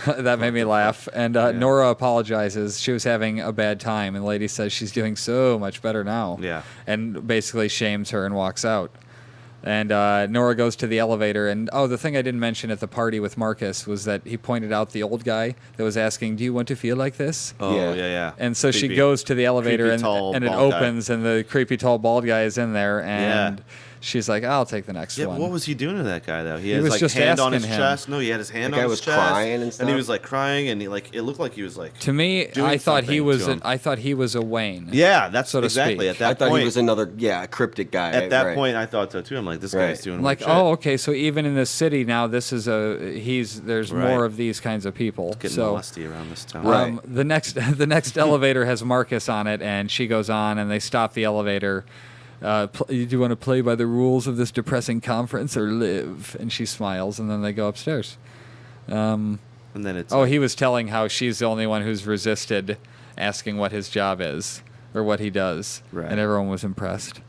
That made me laugh. And Nora apologizes. She was having a bad time, and the lady says she's doing so much better now. Yeah. And basically shames her and walks out. And Nora goes to the elevator. And, the thing I didn't mention at the party with Marcus was that he pointed out the old guy that was asking, do you want to feel like this? Oh, Yeah. yeah. And so she Creepy. goes to the elevator, Creepy, tall, and it bald guy. opens, and the creepy tall bald guy is in there, and Yeah. she's like, "I'll take the next Yeah, one." what was he doing to that guy though? He was had like just hand on his asking him. chest. No, he had his hand The on guy his was chest, crying and he stuff? was like crying, and it looked like he was like. To me, doing I thought he something was to him. I thought he was a Wayne. Yeah, that's so to exactly speak. at that I thought point. he was another, cryptic guy. At that right. point, I thought so too. I'm like, this Right. guy's doing I'm like, weird shit. oh, okay. So even in this city now, this is there's Right. more of these kinds of people. Getting so musty around this town. Right. the next elevator has Marcus on it, and she goes on, and they stop the elevator. Do you want to play by the rules of this depressing conference or live? And she smiles, and then they go upstairs. And then it's. He was telling how she's the only one who's resisted asking what his job is or what he does, Right. and everyone was impressed.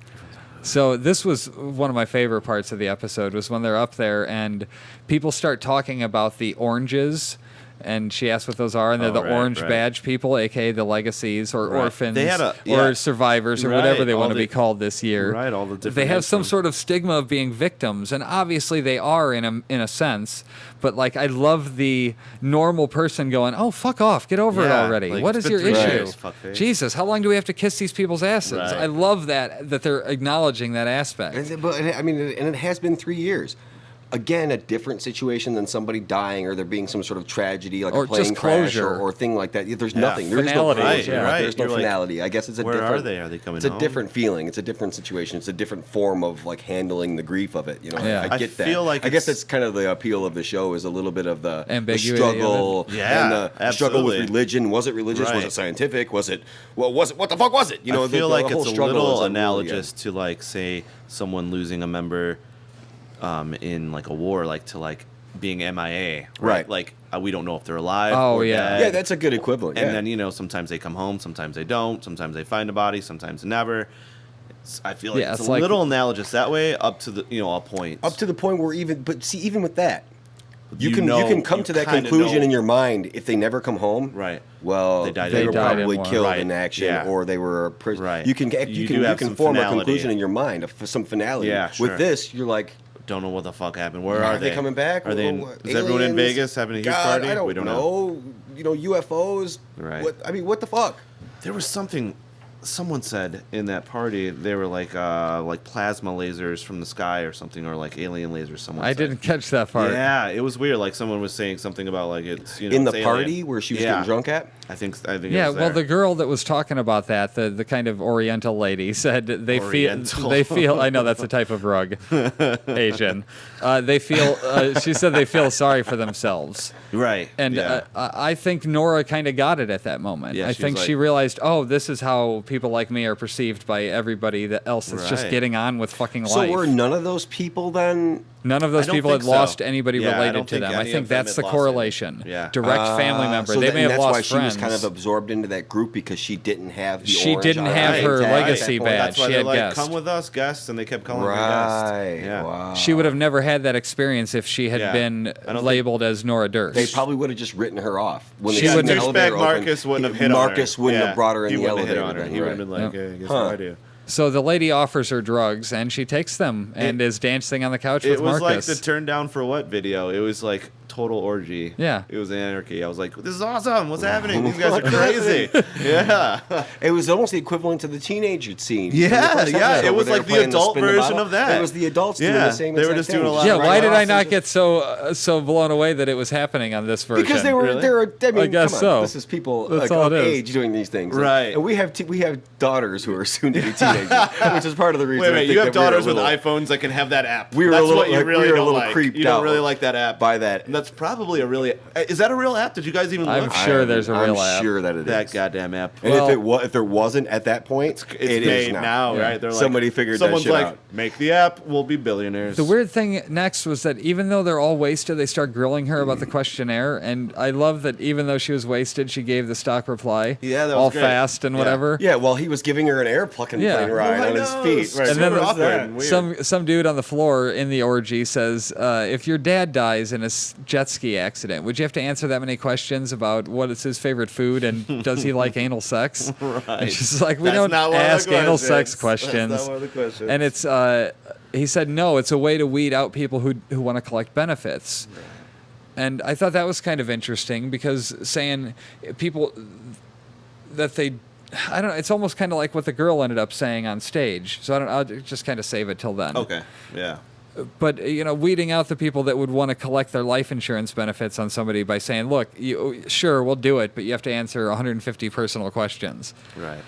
So this was one of my favorite parts of the episode was when they're up there and people start talking about the oranges. And she asked what those are, and they're the Right, orange right. badge people, aka the legacies or Right. orphans They had or yeah. survivors or Right, whatever they all want to the- be called this year. Right, all the different They have names some from- sort of stigma of being victims, and obviously they are in a sense. But like, I love the normal person going, "Oh, fuck off, get over it Yeah, already. like, What it's is been your 3 issue? years, fuckface." Jesus, how long do we have to kiss these people's asses?" Right. I love that they're acknowledging that aspect. But I mean, and it has been 3 years. Again, a different situation than somebody dying or there being some sort of tragedy, like Or a plane just crash closure. or thing like that. There's Yeah. nothing. There is no Finality, closure. yeah. Right, There's no you're like, finality. I guess it's a where different. are they? Are they coming It's a home? different feeling. It's a different situation. It's a different form of like handling the grief of it. You know, Yeah. I get that. feel like I guess it's- that's kind of the appeal of the show is a little bit of the Ambiguity of struggle. it. Yeah, and the struggle with absolutely. religion. Was it religious? Was Right. it scientific? Was it? Well, was it? What the fuck was it? You know, I feel the like whole it's a struggle little is a analogous to like say someone losing a member in like a war, like to like being MIA, Right. Like we don't know if they're alive. Oh, or yeah. dead. Yeah, that's a good equivalent. And yeah. then sometimes they come home, sometimes they don't, sometimes they find a body, sometimes never. I feel like Yeah, it's it's a like- little analogous that way up to the a point. Up to the point where even with that, you You can know- come you to that kinda conclusion know. in your mind if they never come home. Right. Well, They died they in were war. probably in war. killed Right, in action, yeah. or they were prison. Right. You can You do have some form a finality. conclusion in your mind, some finality. Yeah, sure. With this, you're like, Don't know what the fuck happened. Where are are they coming back? Are they? Well, Is everyone in aliens? Vegas having a huge God, party? I don't We don't know. UFOs. Right. What the fuck? There was something someone said in that party. They were like plasma lasers from the sky or something, or like alien lasers. Someone I said. didn't catch that part. Yeah, it was weird. Like someone was saying something about like it's In the it's party alien. where she was Yeah. getting drunk at? I think. Yeah, it was well, there. the girl that was talking about that, the kind of Oriental lady, said they Oriental. feel. I know that's a type of rug, Asian. They feel. She said they feel sorry for themselves, right. and yeah. I think Nora kind of got it at that moment. Yeah, I she think was she like- realized, oh, this is how people like me are perceived by everybody else that's just Right. getting on with fucking So life. were none of those people then? None of those I don't people had think so. lost anybody Yeah, I related don't to think them. I any think of them that's had the lost correlation. any. Yeah. Direct family member. So they may have that's lost why she friends. was kind of absorbed into that group because she didn't have the She orange didn't on have name her tag at legacy that point. badge. That's why She they're had like, guests. come with us, guests, and they kept calling her Right. guest. Yeah. Wow. She would have never had that experience if she had Yeah. been I don't labeled as Nora Durst. They probably would have just written her off. When She they got wouldn't the have- elevator Douchebag open, Marcus wouldn't have hit on her. Marcus wouldn't Yeah. have brought her in He the wouldn't have hit elevator. on her. then, He would right. have been like, Yep. hey, guess Huh. what I do? So the lady offers her drugs, and she takes them and is dancing on the couch with It was Marcus. like the turn down for what video? It was like total orgy. Yeah. It was anarchy. I was like, this is awesome. What's happening? These guys are crazy. Yeah. It was almost the equivalent to the teenager scene. Yeah, in the first yeah, episode it where was they were like the playing adult spin the version bottle. of that. It was the adults doing Yeah, the same they were exact just thing. doing a lot yeah, of why did I off not and get so blown away that it was happening on this version? Because they were, Really? I mean, I guess come on, so. this is people That's like, all of it is. age doing these things, Right. And we have daughters who are soon to be teenagers, which is part of the reason. Wait, I think you have that we were a daughters with little- iPhones that can have that app. We were That's a little, what you like, really we were a don't little like. creeped You don't out really like that app. by that. That's probably a really. Is that a real app? Did you guys even I'm look? sure there's a real I'm app. sure that it is. That goddamn app. And Well- if there wasn't at that point, It's made now, Yeah. right? They're like, Somebody figured that someone's shit like, out. make the app, we'll be billionaires. The weird thing next was that even though they're all wasted, they start grilling her about the questionnaire, and I love that even though she was wasted, she gave the stock reply. Yeah, that was all great. fast and Yeah. whatever. Yeah, well, he was giving her an airplane Yeah. ride I on his know, feet. right. And then Super awkward that? and weird. Some dude on the floor in the orgy says, if your dad dies in a jet ski accident, would you have to answer that many questions about what is his favorite food and does he like anal sex? Right. And she's like, we That's don't not one of the ask anal sex questions. questions. That's not one of the questions. And it's he said no, it's a way to weed out people who want to collect benefits. And I thought that was kind of interesting because saying people that they, I don't know, it's almost kind of like what the girl ended up saying on stage. So I'll just kind of save it till then. Okay, yeah. But weeding out the people that would want to collect their life insurance benefits on somebody by saying, look, sure, we'll do it, but you have to answer 150 personal questions. Right.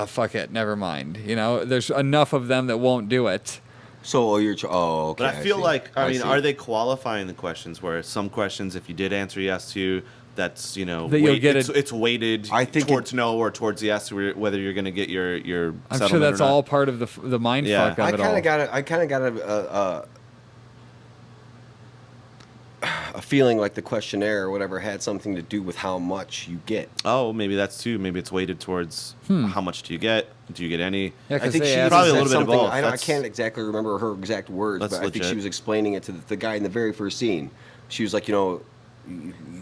Fuck it, never mind. There's enough of them that won't do it. So okay. But I feel see. like, I mean, see. are they qualifying the questions where some questions, if you did answer yes to, that's, That you'll get it's weighted I think towards no or towards yes, whether you're going to get your I'm settlement sure that's or not. all part of the mind Yeah. fuck of I it all. kind of got a feeling like the questionnaire or whatever had something to do with how much you get. Oh, maybe that's too. Maybe it's weighted towards how much do you get? Do you get any? Yeah, I 'cause think they she asked- Probably a said little bit of something- both. I That's- can't exactly remember her exact words, That's but I think legit. she was explaining it to the guy in the very first scene. She was like,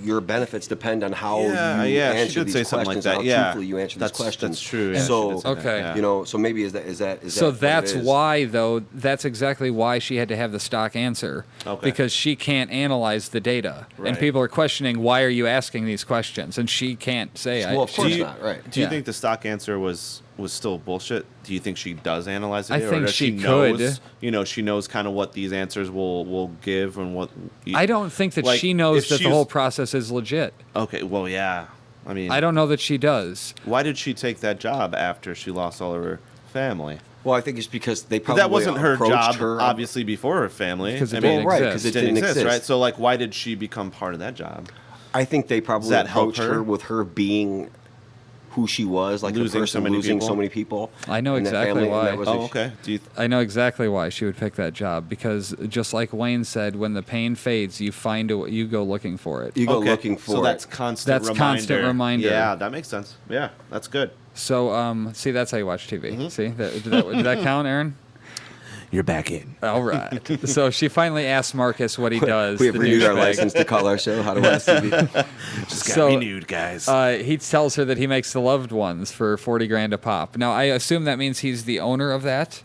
your benefits depend on how Yeah, you yeah, she answer did these say something like questions, that. how Yeah. truthfully you answer these questions. That's true. Yeah, So- she did say that, Okay. yeah. So maybe is that So what it that's is? why, though, that's exactly why she had to have the stock answer. Okay. Because she can't analyze the data. And Right. people are questioning, why are you asking these questions? And she can't say, Well, of course Do you, not, right. Do you Yeah. think the stock answer was still bullshit? Do you think she does analyze the I data? think or does she knows, could. She knows kind of what these answers will give and what. I don't think that Like, she knows if that she the was- whole process is legit. Okay, well, yeah. I mean, I don't know that she does. why did she take that job after she lost all of her family? Well, I think it's because they But probably that wasn't her approached job, her obviously, before her family. Because it I didn't mean, right, exist. because it it didn't didn't exist, exist. right? So, like, why did she become part of that job? I think they probably that help approached her? her with her being who she was, like Losing the so person many losing people? so many people. I know in that exactly family, and why. that was Oh, a- okay. Do you? I know exactly why she would pick that job. Because just like Wayne said, when the pain fades, you go looking for it. You go Okay, looking for so that's it. constant. That's constant reminder. Yeah, that makes sense. Yeah, that's good. So, see, that's how you watch TV. Mm-hmm. See, did that count, Aaron? You're back in. All right. So she finally asks Marcus what he does. We have the renewed our douchebag. license to call our show How to Watch TV. Just got So, renewed, guys. He tells her that he makes the loved ones for $40,000 a pop. Now, I assume that means he's the owner of that.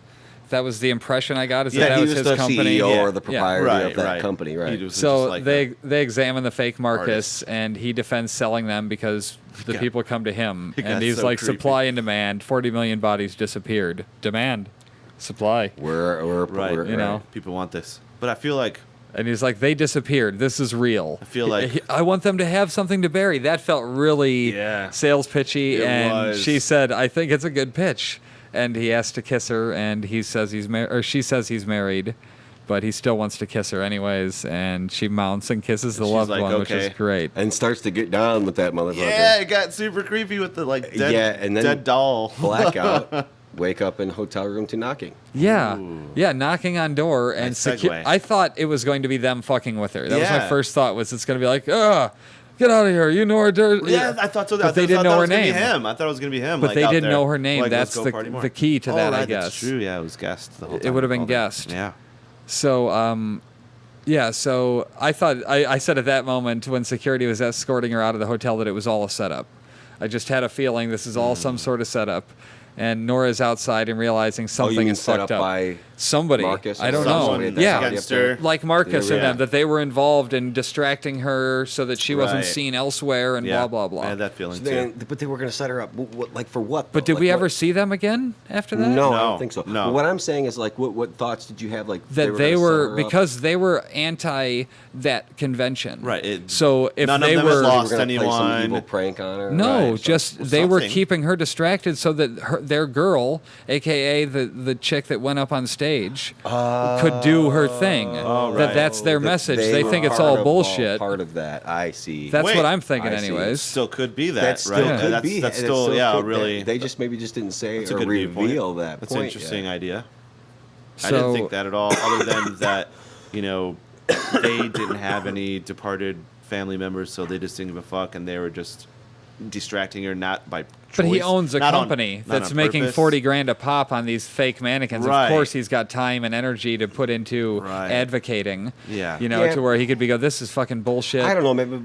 That was the impression I got. Is Yeah, that he was was his the company? CEO Yeah. or the proprietor Right, of that right. company, right? He was So just like they examine the fake Marcus, artist. and he defends selling them because the got- people come to him, he got and he's so like, creepy. supply and demand. 40 million bodies disappeared. Demand, supply. We're right. You know. People want this, but I feel like And he's like, they disappeared. This is real. I feel like- I want them to have something to bury. That felt really Yeah. sales pitchy. It And was. she said, I think it's a good pitch. And he asks to kiss her, and he says he's married, or she says he's married, but he still wants to kiss her anyways. And she mounts and kisses the She's loved like, one, which okay. is great. and starts to get down with that motherfucker. yeah, it got super creepy with the like dead, Yeah, and then- dead doll. Blackout. Wake up in hotel room to knocking. Yeah, Ooh. yeah, knocking on door and Nice segue. I thought it was going to be them fucking with her. That was my Yeah. first thought. Was it's going to be like, get out of here. You know her. Yeah, I thought so. But they didn't know her name. Him. I thought it was gonna be him. But like, they out didn't there. know her name. Like, let's That's go party more. the key to Oh, that, I right, guess. That's true. Yeah, it was guessed the whole It time. would have been All that. guessed. Yeah. So, yeah, so I thought, I said at that moment when security was escorting her out of the hotel that it was all a setup. I just had a feeling this is all some sort of setup. And Nora's outside and realizing something mean is set fucked up up. by Somebody. Marcus I or don't somebody know. that's Yeah. against her. Like Marcus Yeah. and them, that they were involved in distracting her so that she wasn't Right. seen elsewhere and Yeah. blah, blah, blah. I had that feeling So they- too. but they were going to set her up. Like for what? But though? did we Like, ever what- see them again after that? No, I No, don't think so. no. What I'm saying is like, what thoughts did you have? Like That they gonna set were, her up? because they were anti that convention. Right, So if none of they them has were. They were lost gonna play some anyone. evil prank on her. No, Right, just well, they were something. keeping her distracted so that their girl, aka the chick that went up on stage stage could do her thing. That's their message. They were think it's part all of- bullshit. Part of that, I see. That's Wait, what I'm thinking, I see. anyways. Still could be that, That still right? could that's, be. That's It still, still yeah, could- really. They just maybe just didn't say That's a or good viewpoint. reveal that. That's an point interesting yet. idea. I So- didn't think that at all, other than that, you know, they didn't have any departed family members, so they just didn't give a fuck, and they were just distracting her, not by choice. But he owns a not on- company not that's on making purpose. 40 grand a pop on these fake mannequins. Right. Of course, he's got time and energy to put into Right. advocating. Yeah. You know, Yeah. to where he could be go, this is fucking bullshit. I don't know, maybe.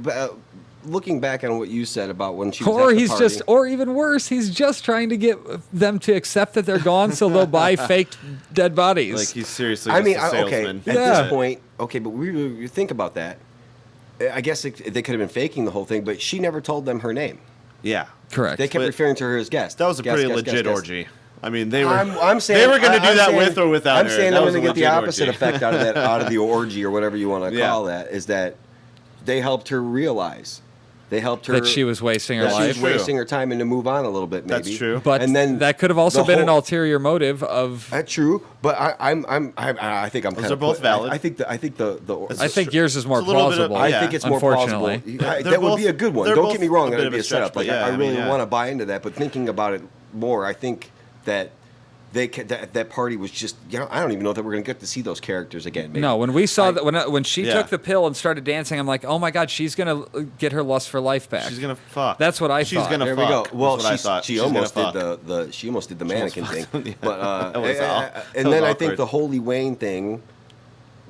Looking back on what you said about when she was Or at the he's party, just, or even worse, he's just trying to get them to accept that they're gone, so they'll buy fake dead bodies. Like, he's seriously I just mean, a okay, salesman. at Yeah. this point, okay, but we think about that. I guess they could have been faking the whole thing, but she never told them her name. Yeah. Correct. They kept But referring to her as guest. That was a Guest, pretty guest, legit guest, guest. orgy. I mean, they were. I'm saying they were going to do I'm that saying- with or without I'm her. saying That I'm was going to a get the legit opposite orgy. effect out of that, out of the orgy or whatever you want to Yeah. call that. Is that they helped her realize. They helped her that she was wasting her That she life. was She's wasting her time and to move on a little bit. Maybe That's true. But and then that could have also the been an whole- ulterior motive of. That's true, but I think I'm. Those kind are both valid. I think the I think yours is more It's a little bit of- plausible. I yeah. think it's more plausible. Unfortunately. They're That would be both- a good one. they're Don't both get me wrong. a That bit would of be a a setup. stretch, but Like yeah, I I mean, really yeah. want to buy into that, but thinking about it more, I think that that party was just. I don't even know that we're gonna get to see those characters again. Maybe. No, when we saw that, when she Yeah. took the pill and started dancing, I'm like, oh my god, she's gonna get her lust for life back. She's going to fuck. That's what I She's thought. going to There fuck. we go. Well, That's what I thought. she She's gonna almost did fuck. she almost did the mannequin thing, Yeah. but That was that and was then I think awkward. the Holy Wayne thing.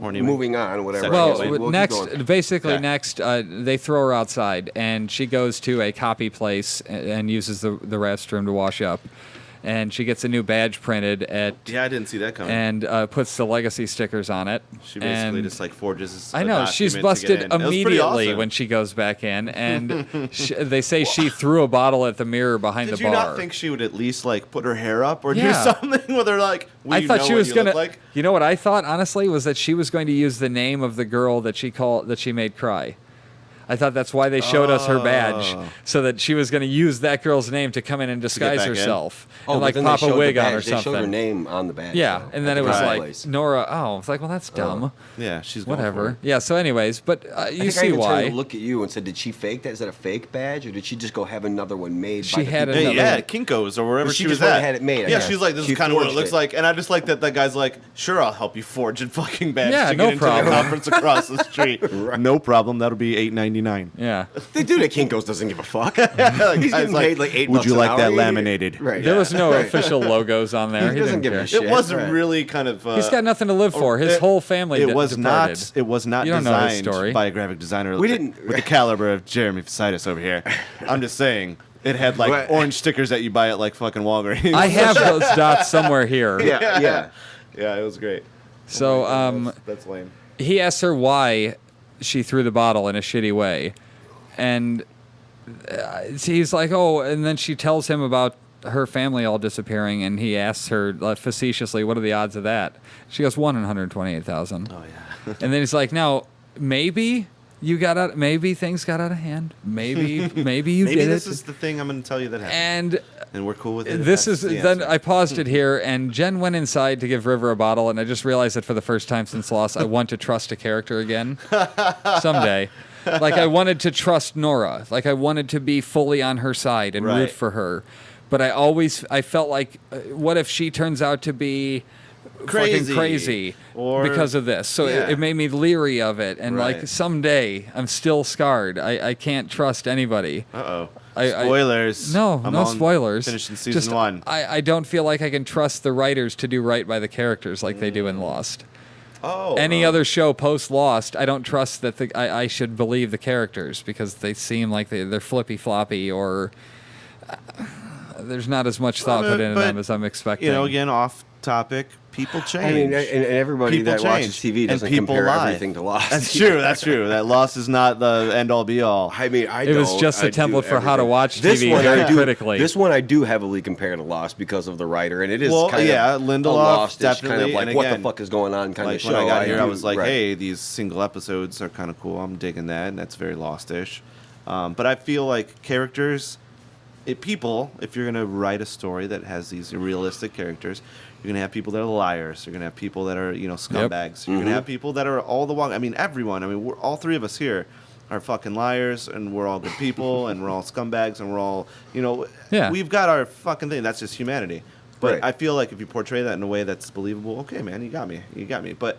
Horny Moving on, whatever. Sexual I Well, guess. Wayne. We'll keep next, going. basically, Okay. next, they throw her outside, and she goes to a copy place and uses the restroom to wash up, and she gets a new badge printed at. Yeah, I didn't see that coming. And puts the legacy stickers on it. She basically and just like forges. I a know she's document to get busted in. It was pretty immediately awesome. when she goes back in, and they say she threw a bottle at the mirror behind Did the you bar. not think she would at least like put her hair up or do Yeah. something with her like? Will I you thought know she what was you gonna. look like? You know what I thought honestly was that she was going to use the name of the girl that she made cry. I thought that's why they showed us her badge, Oh. so that she was going to use that girl's name to come in and disguise back in? herself Oh, and but like then they pop a showed the wig on badge. or They showed her something. name on the badge. Yeah, though, and at then the it was right like place. Nora. Oh, it's like, well, that's dumb. Yeah, she's going for Whatever. it. Yeah. So, anyways, but I you think I see even turned why. to look at you and said, "Did she fake that? Is that a fake badge, or did she just go have another one made?" She by the had people? another- Yeah, Kinko's or wherever But she she was just went at. and had it made, I Yeah, guess. she's like, this She is kind of what it forged looks it. like, and I just like that guy's like, sure, I'll help you forge a fucking badge Yeah, to no get into problem. the conference across the street. No problem. That'll be $8.99. Yeah. The dude at Kinko's doesn't give a fuck. Like, He's guy's getting paid like $8 Would you an like hour? that He- laminated? Right. There was no Right. official logos on there. He He doesn't didn't give a care. shit. It was Right. really kind of. He's got nothing to live for. His whole family. It was departed. not. It was not You don't know his designed story. by a graphic designer. We didn't- with the caliber of Jeremy Vasaitis over here. I'm just saying. It had like What? orange stickers that you buy at like fucking Walgreens. I have those dots somewhere here. Yeah. Yeah, it was great. So, Oh my God, that's lame. he asks her why she threw the bottle in a shitty way, and he's like, "Oh," and then she tells him about her family all disappearing, and he asks her facetiously, "What are the odds of that?" She goes, 1 in 128,000. Oh yeah. And then he's like, "Now, maybe maybe things got out of hand. Maybe you Maybe did this it." is the thing I'm going to tell you that happened, And and we're cool with it. if this that's is the then answer. I paused it here, and Jen went inside to give River a bottle, and I just realized that for the first time since Lost, I want to trust a character again someday. Like I wanted to trust Nora, like I wanted to be fully on her side and root Right. for her, but I felt like, what if she turns out to be Crazy. fucking crazy Or- because of this? So Yeah. it made me leery of it, and like Right. someday I'm still scarred. I can't trust anybody. Uh-oh. I- Spoilers. No, I'm no on spoilers. Finishing season Just, 1. I don't feel like I can trust the writers to do right by the characters like they do in Lost. Oh. Any other show post Lost, I don't trust that I should believe the characters because they seem like they're flippy floppy or there's not as much thought put into but, them as I'm expecting. You know, again, off topic, people change. I mean, and everybody People that watches change, TV and doesn't people compare lie. everything to Lost. That's true. That's true. That Lost is not the end all be all. I mean, It was just a template for how to watch TV very critically. This one I do heavily compare to Lost because of the writer, and it is Well, kind yeah, of Lindelof, a Lost-ish kind definitely, of like and what again, the fuck is going on kind Like of show. when I got here, I do- was like, right. hey, these single episodes are kind of cool. I'm digging that, and that's very Lost-ish. But I feel like characters, people, if you're gonna write a story that has these realistic characters, you're gonna have people that are liars. You're gonna have people that are scumbags. You're gonna have people that are all the wrong. I mean, everyone. I mean, we're all three of us here are fucking liars, and we're all good people, and we're all scumbags, and we're all we've got our fucking thing. That's just humanity. But Right. I feel like if you portray that in a way that's believable, okay, man, you got me. But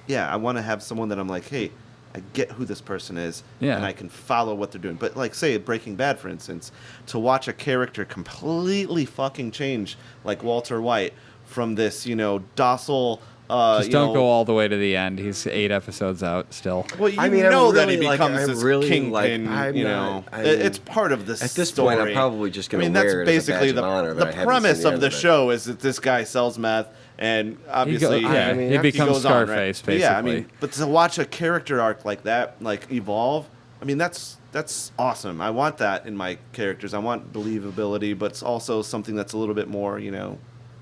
yeah, I want to have someone that I'm like, hey, I get who this person is, Yeah. and I can follow what they're doing. But like, say Breaking Bad, for instance, to watch a character completely fucking change, like Walter White, from this docile. Just don't go all the way to the end. He's 8 episodes out still. Well, you I mean, know I'm that he really, like, becomes I'm this really, kingpin. like, I'm not- I mean, it's part of this. at this story. point, I'm probably just gonna that's wear it as a basically badge of honor that the I haven't premise seen the of end the of it. show is that this guy sells meth, and obviously, yeah, I mean, he he becomes goes on, right? Scarface, But yeah, I basically. mean, but to watch a character arc like that, like evolve, I mean, that's awesome. I want that in my characters. I want believability, but it's also something that's a little bit more,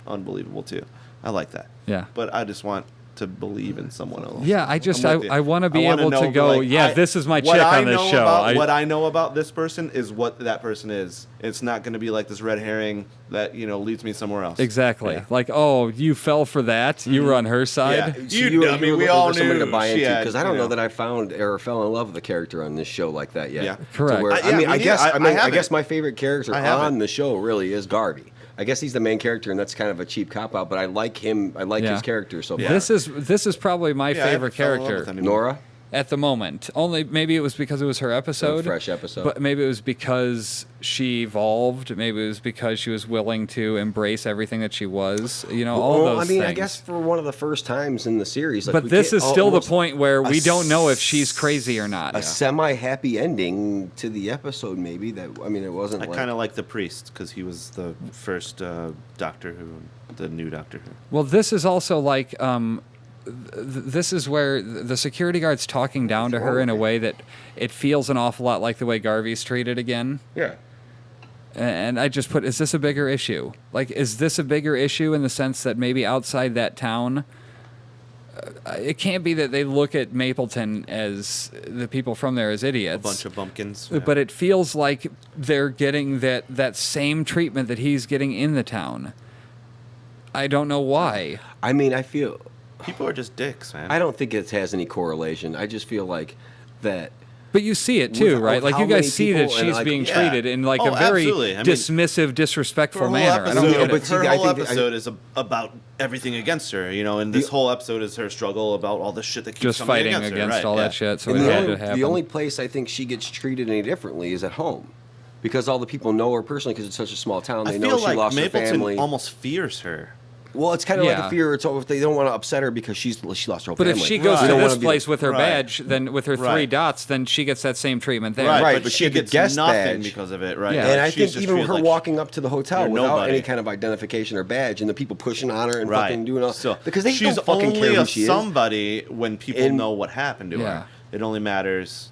unbelievable too. I like that. Yeah. But I just want to believe in someone else. Yeah, I want to be wanna able to know, go, like, this is my what chick I on this know show. What I know about this person is what that person is. It's not going to be like this red herring that, leads me somewhere else. Exactly. Yeah. Like, oh, you fell for that? You were on her side? Yeah. So You you were dummy, we looking all for somebody knew to buy she into had, because I don't know that I found or fell in love with a character on this show like that yet. Yeah. Correct. To where, Yeah, me I neither. guess I I haven't. guess my favorite character I haven't. on the show really is Garvey. I guess he's the main character, and that's kind of a cheap cop out. But I like him. I like Yeah. his character so far. Yeah. This is probably my Yeah, I favorite haven't fell in love character with anyone. Nora. at the moment. Only maybe it was because it was her episode, fresh episode. but maybe it was because she evolved. Maybe it was because she was willing to embrace everything that she was. All Well, those I mean, things. I guess for one of the first times in the series, like But we this get is still the almost point where we a don't know if she's crazy or not. a semi-happy ending to the episode. Maybe that. I mean, it wasn't. I like, kind of like the priest because he was the first Doctor Who, the new Doctor Who. Well, this is also like this is where the security guard's talking down to her in a way that it feels an awful lot like the way Garvey's treated again. Yeah. And I just put, is this a bigger issue? Like, is this a bigger issue in the sense that maybe outside that town, it can't be that they look at Mapleton as the people from there as idiots. A bunch of bumpkins. But it feels like they're getting that same treatment that he's getting in the town. I don't know why. I mean, I feel. people are just dicks, man. I don't think it has any correlation. I just feel like that. But you see it too, With right? Like how you many guys see that people and, she's like, being yeah. treated in like Oh, a very absolutely. I mean, dismissive, disrespectful Her whole manner. I don't episode, get but it. see, her I whole think- episode is about everything against her, and this whole episode is her struggle about all the shit that keeps Just coming fighting against her, against right, all yeah. that shit. So And it the had only, to happen. the only place I think she gets treated any differently is at home, because all the people know her personally because it's such a small town. They I know feel she like lost her Mapleton family. almost fears her. Well, it's kind of like Yeah. a fear. It's if they don't want to upset her because she lost her whole But family. if she goes Right. to They don't this wanna be place with her Right. badge, then with her three Right. dots, then she gets that same treatment there. Right, but she she had the gets guest nothing badge. because of it, right? Yeah. And I She's think just even treated her like walking up to the hotel you're without nobody. any kind of identification or badge, and the people pushing on her and right. fucking doing all Still, because they she's don't fucking only care a who she is. somebody when people And- know what happened to Yeah. her. It only matters,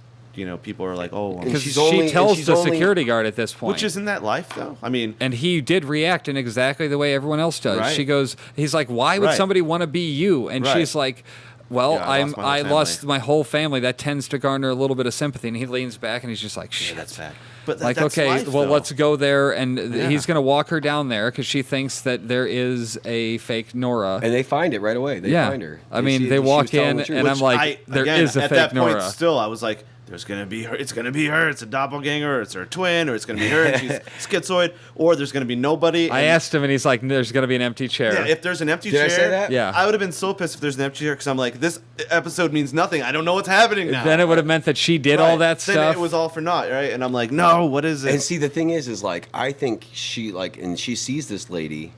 people are like, oh, Because she's she only- and tells she's the only- security guard at this point. which isn't that life though? I mean, And he did react in exactly the way everyone else does. Right. She goes, he's like, why would Right. somebody want to be you? And Right. she's like, well, Yeah, I lost my whole I lost my whole family. That tends to garner a little bit of sympathy. And he leans back and he's just like, shit. yeah, that's bad. But Like, that's okay, life, well, though. let's go there. And Yeah. he's going to walk her down there because she thinks that there is a fake Nora. And they find it right away. They Yeah. find her. I mean, see they that she walk was telling in the truth. and I'm Which- like, there is a at fake that point, Nora. still, I was like, there's gonna be her. It's gonna be her. It's a doppelganger. It's her twin, or it's gonna be her. And she's schizoid, or there's gonna be nobody. I and- asked him and he's like, there's going to be an empty chair. Yeah, if there's an empty Did chair, I say that? Yeah. I would have been so pissed if there's an empty chair because I'm like, this episode means nothing. I don't know what's happening now. Then it would have meant that she did all Right. that Then stuff. it was all for naught, right? And I'm like, no, what is it? And see, the thing is like I think she and she sees this lady,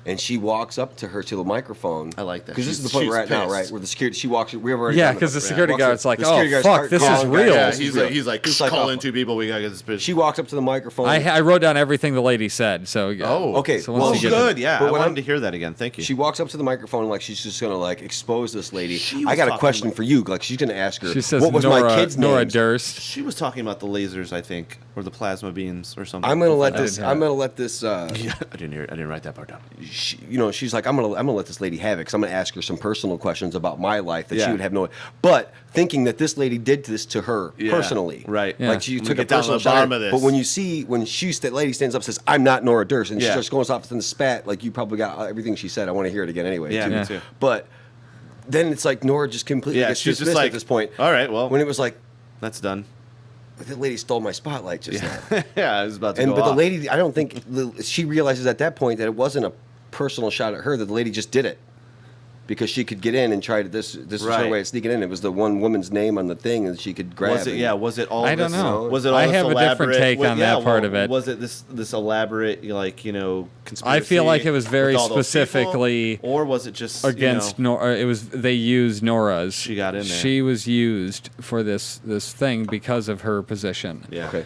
and she walks up to her to the microphone. I like that. because this is the She's- point we're at she's now, pissed. right? Where the security she walks. We have already Yeah, done it, because the but security walks up- guard's like, the oh, security guard's fuck, this is calling real. yeah, This is real. he's like, He's like, calling oh. two people. We gotta get this bitch. She walks up to the microphone. I wrote down everything the lady said. So Oh, Okay, So well, once oh, you get good. Yeah, But I what wanted I'm- to hear that again. Thank you. She walks up to the microphone like she's just gonna like expose this lady. She I was got a talking question about- for you. Like she's gonna ask her. she says, what was Nora, my kid's Nora name? Durst. She was talking about the lasers, I think, or the plasma beams or something. I'm gonna let I this. didn't hear I'm it. gonna let this. Yeah, I didn't hear it. I didn't write that part down. she's like, I'm gonna let this lady have it because I'm gonna ask her some personal questions about my life that she Yeah. would have no. But thinking that this lady did this to her Yeah, personally, right. Yeah. Like she I'm took gonna a get down to personal the bottom shot. of this. But when that lady stands up and says, "I'm not Nora Durst," and she Yeah. starts going off in the spat, like you probably got everything she said. I want to hear it again anyway. Yeah, too. me too. But then it's like Nora just completely Yeah, gets she's just dismissed like, at this point. all right, well, when it was like, that's done. that lady stole my spotlight just now. Yeah, I was about to And go but the off. lady, I don't think she realizes at that point that it wasn't a personal shot at her. That the lady just did it because she could get in and try to. This is her Right. way of sneaking in. It was the one woman's name on the thing, and she could grab. Was it? Yeah. Was it all? I don't this, know. Was it all I this have a different elaborate- take on that part of it. Was it this elaborate, like, conspiracy? I feel like it was very with all those specifically people? Or was it just against Nora. It was they used Nora's. She got in there. She was used for this thing because of her position. Yeah. Okay.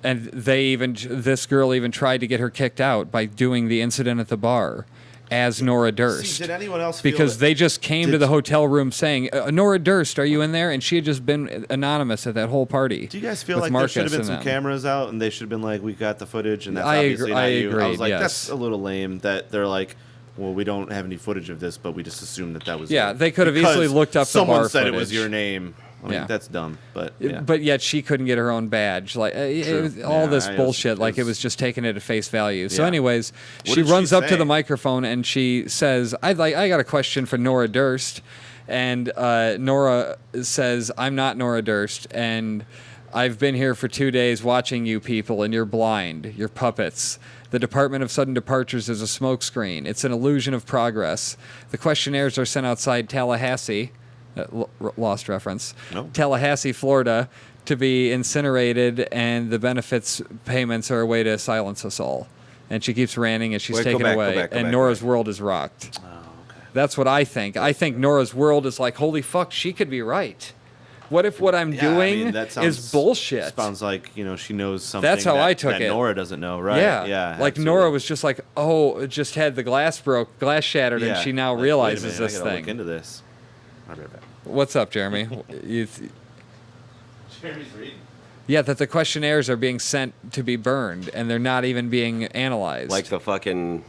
And this girl even tried to get her kicked out by doing the incident at the bar as Nora Durst. See, did anyone else feel because that- they just came to the hotel room saying, Nora Durst, are you in there? And she had just been anonymous at that whole party. Do you guys feel with like there should have Marcus been and some them. cameras out and they should have been like, we got the footage and that's I obviously not you? I agreed, was like, yes. that's a little lame that they're like, well, we don't have any footage of this, but we just assumed that was Yeah, you. they could have easily Because looked up the someone bar said it was footage. your name. I mean, Yeah. that's dumb, but yeah. But yet she couldn't get her own badge. Like True. was all Yeah, this it was- bullshit. it like it was- was just taken it at face value. So, Yeah. anyways, What she did she runs up to say? the microphone and she says, I got a question for Nora Durst," and Nora says, "I'm not Nora Durst, and I've been here for 2 days watching you people, and you're blind. You're puppets. The Department of Sudden Departures is a smokescreen. It's an illusion of progress. The questionnaires are sent outside Tallahassee." Lost reference. No. Tallahassee, Florida, to be incinerated, and the benefits payments are a way to silence us all. And she keeps ranting as she's Wait, go taken back, go away, back, go and back, Nora's go back. world is rocked. Oh, okay. That's what I think. I think Nora's world is like, holy fuck, she could be right. What if what I'm Yeah, I doing mean, that is sounds- bullshit? Sounds like she knows something. That's how that, I took that it. Nora doesn't know, right? Yeah, yeah. like absolutely. Nora was just like, oh, it just had the glass shattered, and Yeah. she now Like, realizes wait a minute, this I gotta thing. Look into this. I'll be right back. What's up, Jeremy? Jeremy's reading. Yeah, that the questionnaires are being sent to be burned, and they're not even being analyzed. Like the fucking.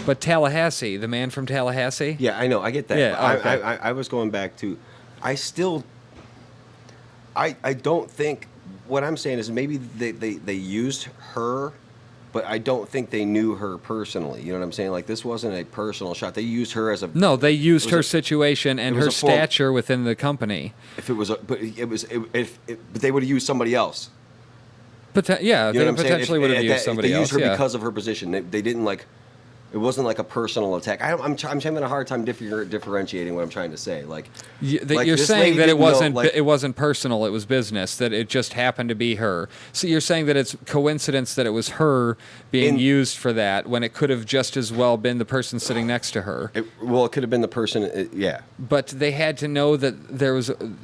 But Tallahassee, the man from Tallahassee? Yeah, I know. I get that. Yeah, But okay. I was going back to. I still. I don't think. What I'm saying is maybe they used her, but I don't think they knew her personally. You know what I'm saying? Like this wasn't a personal shot. They used her as a. No, they used It was her a- situation and it was her a form- stature within the company. If it was a, but but they would have used somebody else. Yeah, You know what they I'm saying? potentially would have If used somebody they else. used her Yeah. because of her position. They didn't like. It wasn't like a personal attack. I'm having a hard time differentiating what I'm trying to say. Like, like, You're this saying lady that it didn't know, wasn't like- it wasn't personal, it was business, that it just happened to be her. So you're saying that it's coincidence that it was her being used for that when it could have just as well been the person sitting next to her. it could have been the person. Yeah. But they had to know that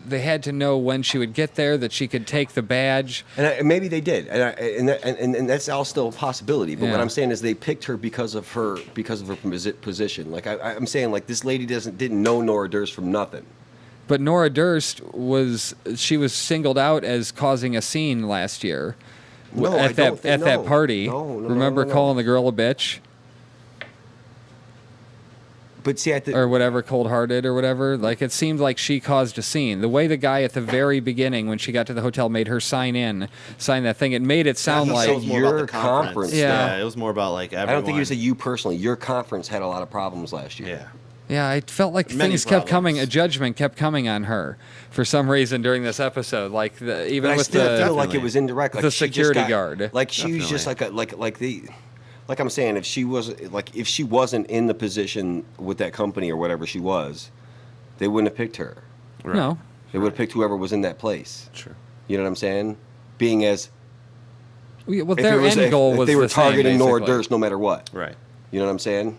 they had to know when she would get there, that she could take the badge. And maybe they did, and that's all still a possibility. But Yeah. what I'm saying is they picked her because of her position. Like I'm saying, like this lady didn't know Nora Durst from nothing. But Nora Durst was singled out as causing a scene last year No, I at don't think- that no. party. No, Remember no. calling the girl a bitch But see, or whatever, cold-hearted or whatever? Like it seemed like she caused a scene. The way the guy at the very beginning when she got to the hotel made her sign that thing, it made it sound He like said it was more about your the conference. conference. Yeah. It was more about like everyone. I don't think you said you personally. Your conference had a lot of problems last year. Yeah. Yeah, I felt like Many things kept coming. problems. A judgment kept coming on her for some reason during this episode. Like even But I with still the feel like it was indirect. the Like she just security got- guard. Like she was just like I'm saying, if she wasn't in the position with that company or whatever she was, they wouldn't have picked her. no. They would have picked whoever was in that place. Sure. You know what I'm saying? Being as Well, if their it was, end goal if was they were the same, targeting Nora basically. Durst no matter what. Right. You know what I'm saying?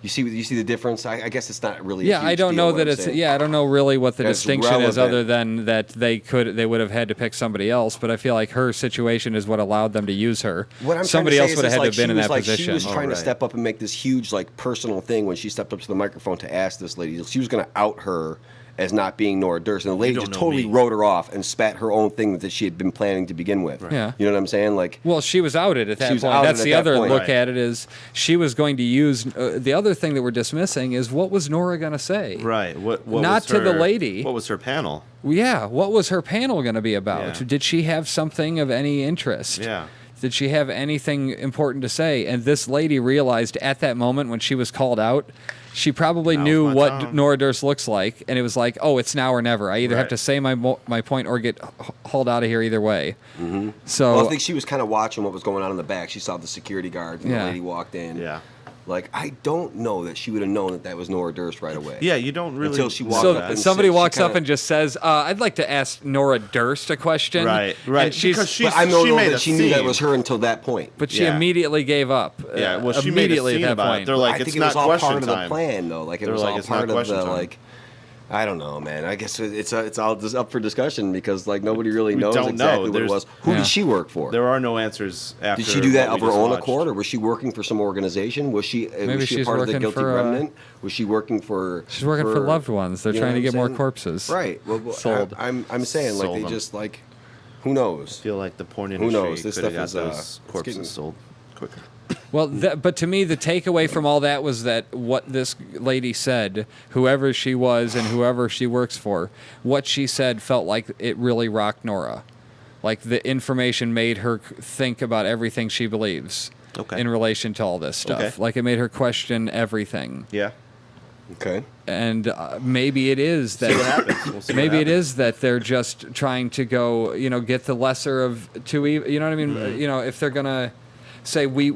You see the difference? I guess it's not really. Yeah, a huge I don't deal know what that I'm it's. saying. Yeah, I don't know really what the That's distinction is, relevant. other than that they would have had to pick somebody else. But I feel like her situation is what allowed them to use her. What I'm Somebody trying else to would say have is had to like have been in that She position. was trying to right. step up and make this huge, like, personal thing when she stepped up to the microphone to ask this lady. She was going to out her as not being Nora Durst, and the lady don't just know totally me. wrote her off and spat her own thing that she had been planning to begin with. Yeah. You know what I'm saying? Like, Well, she was outed at that She was point. outed That's at the that other point. look Right. at it is she was going to use the other thing that we're dismissing is what was Nora going to say? Right. What Not was to the her- lady. What was her panel? Yeah, what was her panel going to be about? Yeah. Did she have something of any interest? Yeah. Did she have anything important to say? And this lady realized at that moment when she was called out, she probably Now's knew my what time. Nora Durst looks like, and it was like, oh, it's now or never. I either have Right. to say my point or get hauled out of here either way. well, So I think she was kind of watching what was going on in the back. She saw the security guards, and Yeah. the lady walked in. Yeah. Like, I don't know that she would have known that was Nora Durst right away. Yeah, you don't really Until she walked So up and somebody said- she walks up kinda- and just says, "I'd like to ask Nora Durst a question." Right. And she's, Because But I don't she know made that a she knew that scene. was her until that point. but she Yeah. immediately gave up. Yeah, well, she made a immediately scene at that about it. point. They're like, I it's think it not was all question part of the time. plan, though. Like, it They're was like, all it's not part of question the, time. like, I don't know, man. I guess it's all just up for discussion because, like, nobody really We knows don't exactly know. what it There's- was. Who Yeah. did she work for? There are no answers after. Did she do that what of we her just own watched. accord, or was she working for some organization? Was she Maybe was she a she's part of the working Guilty for, Remnant? Was she working for? She's working for loved ones. They're you know trying to what get I'm more saying? corpses. Right. Well, Sold. I'm saying like Sold they them. just like, who knows? I feel like the porn Who industry knows? This could have stuff got is, those it's corpses getting- sold quicker. Well, but to me, the takeaway from all that was that what this lady said, whoever she was and whoever she works for, what she said felt like it really rocked Nora. Like the information made her think about everything she believes Okay. in relation to all this stuff. Okay. Like it made her question everything. Yeah. Okay. And maybe it is that See what happens. We'll see what maybe it happens. is that they're just trying to go, get the lesser of two evil. You know what I mean? Mm-hmm. If they're gonna say we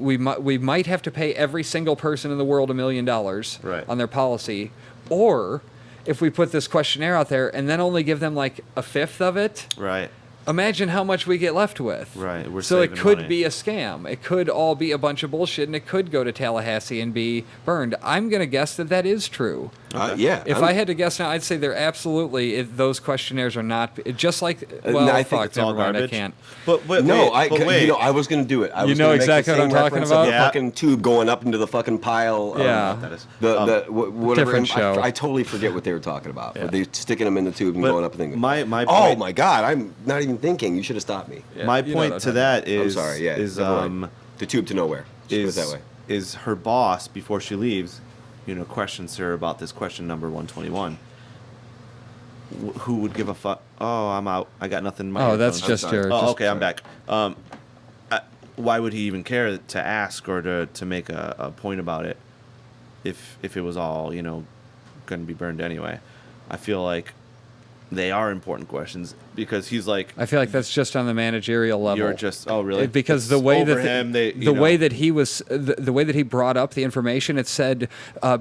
might have to pay every single person in the world $1 million Right. on their policy, or if we put this questionnaire out there and then only give them like a fifth of it. Right. Imagine how much we get left with. Right, we're so it saving could money. be a scam. It could all be a bunch of bullshit, and it could go to Tallahassee and be burned. I'm going to guess that is true. Yeah. If I had to guess now, I'd say they're absolutely. Those questionnaires are not just like. Well, I think fuck, it's all never mind, I garbage. can't. But No, wait. I was gonna do it. I You was know gonna make exactly the what I'm same talking reference about? Of the Yeah. fucking tube going up into the fucking pile. Yeah. Of That is. whatever. Different show. I totally forget what they were talking about. Yeah. But they sticking them in the tube and But going up and thinking. my oh point- my god! I'm not even thinking. You should have stopped me. Yeah, My you know point what to I'm that I'm is sorry. Yeah. is never mind. The tube to nowhere. Just put it that way. is her boss before she leaves, questions her about this question number 121. Who would give a fuck? Oh, I'm out. I got nothing. In my Oh, that's headphones. just sorry. your. Oh, just- okay, I'm back. Why would he even care to ask or to make a point about it if it was all going to be burned anyway? I feel like they are important questions because he's like, I feel like that's just on the managerial level. you're just really because It's the way over that him, the way that he was the way that he brought up the information, it said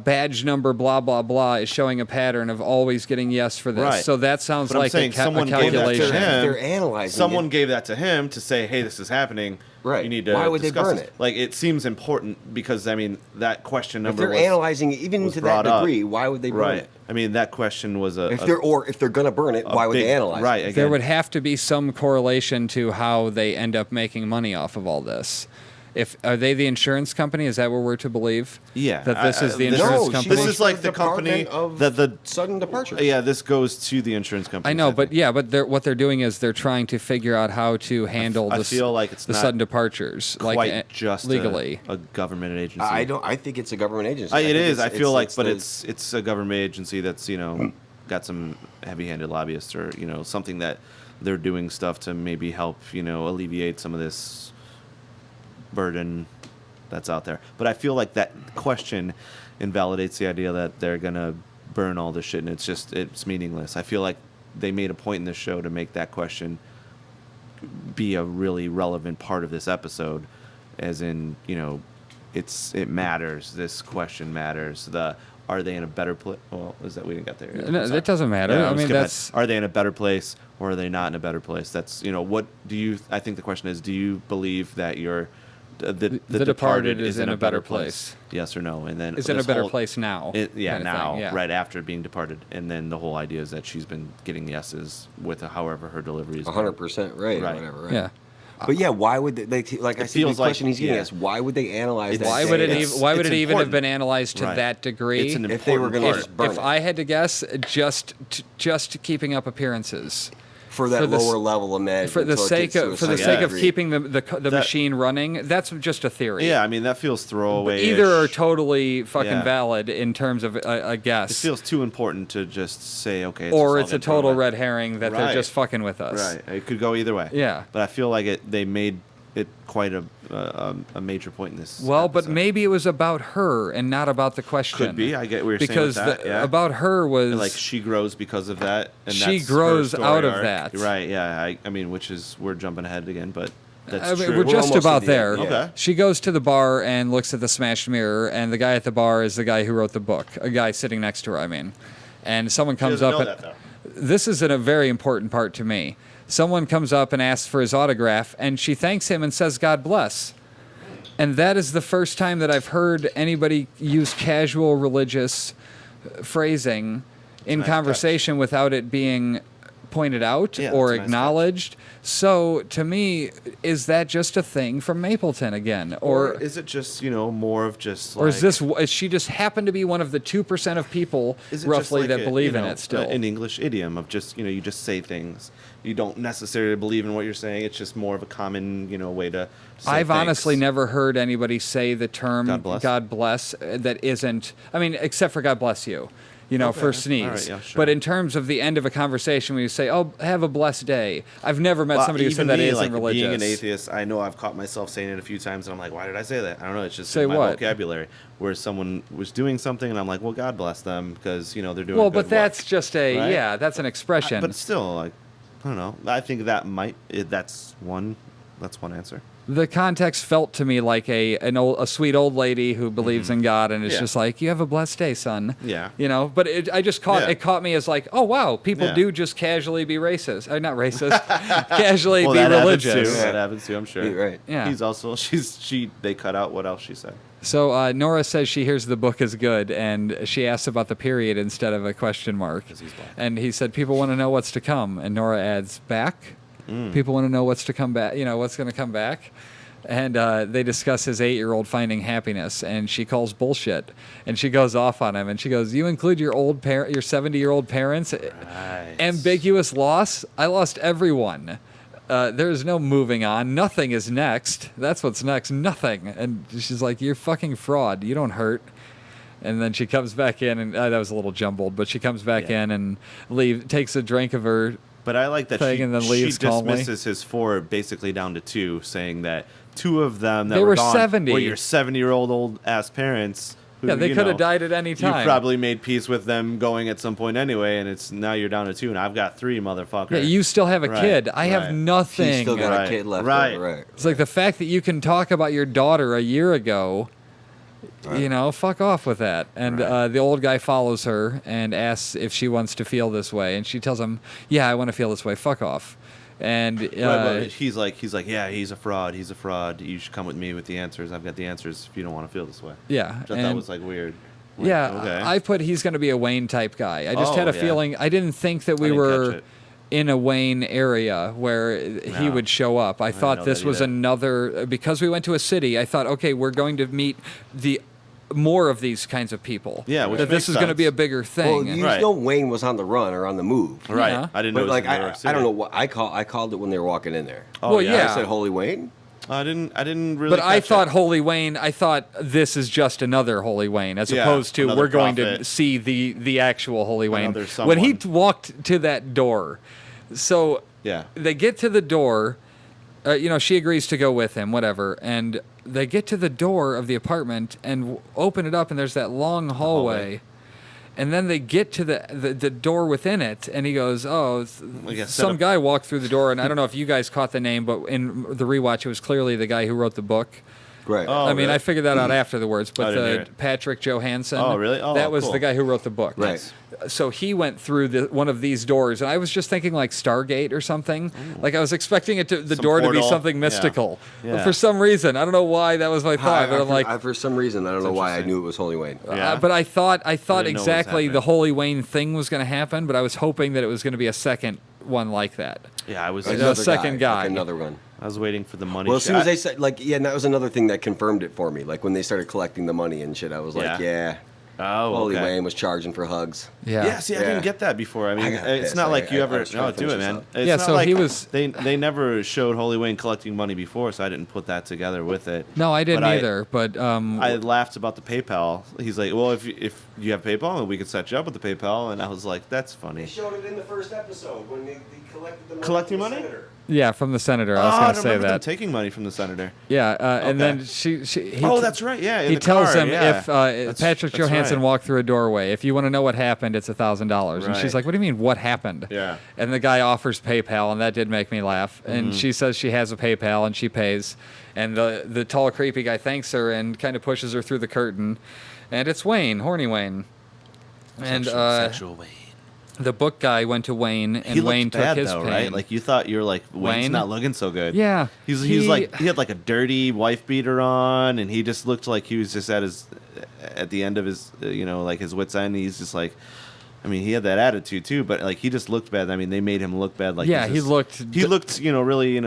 badge number blah blah blah is showing a pattern of always getting yes for this. Right. So that sounds But I'm like saying a someone gave that to calculation. him. They're analyzing Someone it. gave that to him to say, "Hey, this is happening. Right. You need to Why would they discuss burn this." it? Like it seems important because that question If number they're was, analyzing it, even was to that brought up. degree, why would they burn Right. it? I mean, that question was If they're gonna burn it, why would big, they analyze right, it? Again, There would have to be some correlation to how they end up making money off of all this. Are they the insurance company? Is that what we're to believe? Yeah, That this is the this- insurance No, she company. This works is like for the company Department of that the sudden departures. Yeah, this goes to the insurance company. I know, but what they're doing is they're trying to figure out how to handle I the feel like it's the not sudden departures, quite like just legally. a government agency. I don't. I think it's a government agency. It think is. it's- I feel like, but the- it's a government agency that's got some heavy-handed lobbyists or something that they're doing stuff to maybe help alleviate some of this burden that's out there. But I feel like that question invalidates the idea that they're gonna burn all this shit, and it's meaningless. I feel like they made a point in this show to make that question be a really relevant part of this episode, as in it matters. This question matters. Are they in a better place? Well, is that we didn't get there yet? No, Sorry. that doesn't matter. Yeah, I I'm mean, skipping that's ahead. Are they in a better place or are they not in a better place? That's what do you? I think the question is: do you believe that the departed is in a better place? Yes or no? And then is in a this better whole- place now. yeah, kind of now, thing, yeah. right after being departed, and then the whole idea is that she's been getting yeses with however her delivery is. 100% right, or Right. whatever. Right. Yeah. But yeah, why would they, like I see the feels like- question he's getting yeah. is why would they analyze that? Why day? would it It's- even? Why would it's it even have important. been analyzed to Right. that degree? It's an If they were important gonna part. just burn if it. I had to guess, just keeping up appearances. for that for the s- lower level of management. For the so it sake gets of to a for the certain sake of degree. keeping the machine running, that's just a theory. Yeah, I mean that feels throwaway. Either are totally fucking Yeah. valid in terms of a It guess, feels too important to just say okay. or just it's all a get thrown total away. red herring that they're Right. just fucking with us. Right. It could go either way. Yeah. But I feel like they made it quite a major point in this. Well, but episode. maybe it was about her and not about the question. Could be. I get what you're because saying with that. Yeah. about her was And, like she grows because of that, and She that's her grows story out of arc. that. Right? Yeah. I mean, which is we're jumping ahead again, but that's I mean, true. we're just almost about at the end, there. yeah. Okay. She goes to the bar and looks at the smashed mirror, and the guy at the bar is the guy who wrote the book, a guy sitting next to her, I mean. And someone comes doesn't up know and that, though. this is a very important part to me. Someone comes up and asks for his autograph, and she thanks him and says, "God bless." And that is the first time that I've heard anybody use casual religious phrasing in nice conversation without it being pointed out Yeah, or that's a nice acknowledged. So to me, is that just a thing from Mapleton again, Or is it just more of just like, or is she just happened to be one of the 2% of people is it just roughly like that believe in it still? an English idiom of just you just say things. You don't necessarily believe in what you're saying. It's just more of a common way to. Say I've honestly thanks. never heard anybody say the term God bless. that isn't, I mean, except for God bless you, for sneeze. All right, yeah, sure. But in terms of the end of a conversation when you say, "Oh, have a blessed day," I've never met Well, somebody who even said that me, isn't like, religious. Being an atheiist, I know I've caught myself saying it a few times, and I'm like, why did I say that? I don't know. It's just Say in my what? vocabulary. Where someone was doing something, and I'm like, well, God bless them, because they're doing. Well, good but that's work. just Right? that's an expression. But still, like, I don't know. I think that that's one answer. The context felt to me like a sweet old lady who believes in God and is Yeah. just like, "You have a blessed day, son." Yeah. But it caught me as like, oh wow, people Yeah. do just casually be racist, not racist, casually be that religious. Happens too. That happens too. I'm sure. Right. Yeah. He's also they cut out what else she said. So Nora says she hears the book is good, and she asks about the period instead of a question mark. 'Cause he's black. And he said, "People want to know what's to come," and Nora adds, "Back." People want to know what's to come back. What's going to come back. And they discuss his 8-year-old finding happiness, and she calls bullshit, and she goes off on him, and she goes, "You include your your 70-year-old parents? Right. Ambiguous loss? I lost everyone. There's no moving on. Nothing is next. That's what's next. Nothing." And she's like, "You're fucking fraud. You don't hurt." And then she comes back in, and that was a little jumbled, but she comes back Yeah. in and takes a drink of her. But I like that Thing and then she leaves calmly. dismisses his 4 basically down to 2, saying that 2 of them that They were gone 70. were your 70-year-old ass parents. Who, Yeah, they you could have know, died at any time. You probably made peace with them going at some point anyway, and it's now you're down to 2, and I've got 3, motherfucker. Yeah, you still have a Right, kid. I have right. nothing. She's still got Right, a kid left. right. Over, right. It's like the fact that you can talk about your daughter a year ago. Fuck off with that. And Right. the old guy follows her and asks if she wants to feel this way, and she tells him, "Yeah, I want to feel this way. Fuck off." And But he's like, yeah, he's a fraud. He's a fraud. You should come with me with the answers. I've got the answers if you don't want to feel this way. yeah, Which I thought and- was like weird. Like, yeah, okay. I put he's going to be a Wayne type guy. I just Oh, had a yeah. feeling. I didn't think that we didn't catch were it. in a Wayne area where he No. would show up. I know thought this that was either. another because we went to a city. I thought, okay, we're going to meet more of these kinds of people. Yeah, which that this makes is going to sense. be a bigger thing. Well, you Right. know Wayne was on the run or on the move. Right. Yeah. I didn't know But it was like in New York I City. don't know what I called it when they were walking in there. Oh, Well, yeah. I said Holy Wayne. I didn't really. But I catch thought it. Holy Wayne. I thought this is just another Holy Wayne, as Yeah, opposed to another we're going to prophet. see the actual Holy Wayne. Another When he someone. walked to that door, so Yeah. they get to the door. She agrees to go with him, whatever, and they get to the door of the apartment and open it up, and there's that long hallway. And then they get to the door within it, and he goes, "Oh, Like a some setup. guy walked through the door." And I don't know if you guys caught the name, but in the rewatch, it was clearly the guy who wrote the book. Right. Oh, I mean, really? I figured that out afterwards, I but didn't hear it. Patrick Johansson. Oh, really? Oh, that was cool. the guy who wrote the book. Right. So he went through one of these doors, and I was just thinking like Stargate or something. Like I was expecting the Some door to be portal. something Yeah. mystical. Yeah. For some reason, I don't know why that was my thought, but I'm like, for some reason, I don't know why I interesting. knew it was Holy Wayne. Yeah. but I thought didn't know what was exactly the happening. Holy Wayne thing was going to happen, but I was hoping that it was going to be a second one like that. Yeah, I was. Like Another the second guy. like another one. I was waiting for the money. Well, as soon as they said, like, yeah, and that was another thing that confirmed it for me. Like, when they started collecting the money and shit, I was like, yeah. Oh, Holy okay. Wayne was charging for hugs. Yeah. Yeah, see, I didn't get that before. I mean, got it's pissed. not like you I ever. was trying No, to do finish it, this man. up. It's Yeah, not so like he was- They never showed Holy Wayne collecting money before, so I didn't put that together with it. No, I didn't But either. But I laughed about the PayPal. He's like, "Well, if you have PayPal, we could set you up with the PayPal." And I was like, "That's funny." They showed it in the first episode when they collected the money. Collecting from the money? senator. yeah, from the senator. I was I going don't to say remember them that. taking money from the senator. Yeah, and Okay. then he Oh, that's right. Yeah, in he the tells car, him yeah. if That's Patrick Johansson right. walked through a doorway, if you want to know what happened, it's $1,000. And she's Right. like, "What do you mean, what happened?" Yeah. And the guy offers PayPal, and that did make me laugh. Mm-hmm. And she says she has a PayPal, and she pays. And the tall, creepy guy thanks her and kind of pushes her through the curtain. And it's Wayne, horny Wayne. And Sexual Wayne. the book guy went to Wayne, and He looked Wayne bad, took his though, pain. right? Like you thought you were like Wayne's Wayne? not looking so good. Yeah, he's he- like he had like a dirty wife beater on, and he just looked like he was just at the end of his like his wits end. He's just like, I mean, he had that attitude too, but like he just looked bad. I mean, they made him look bad. Like Yeah, he's he just- looked he looked really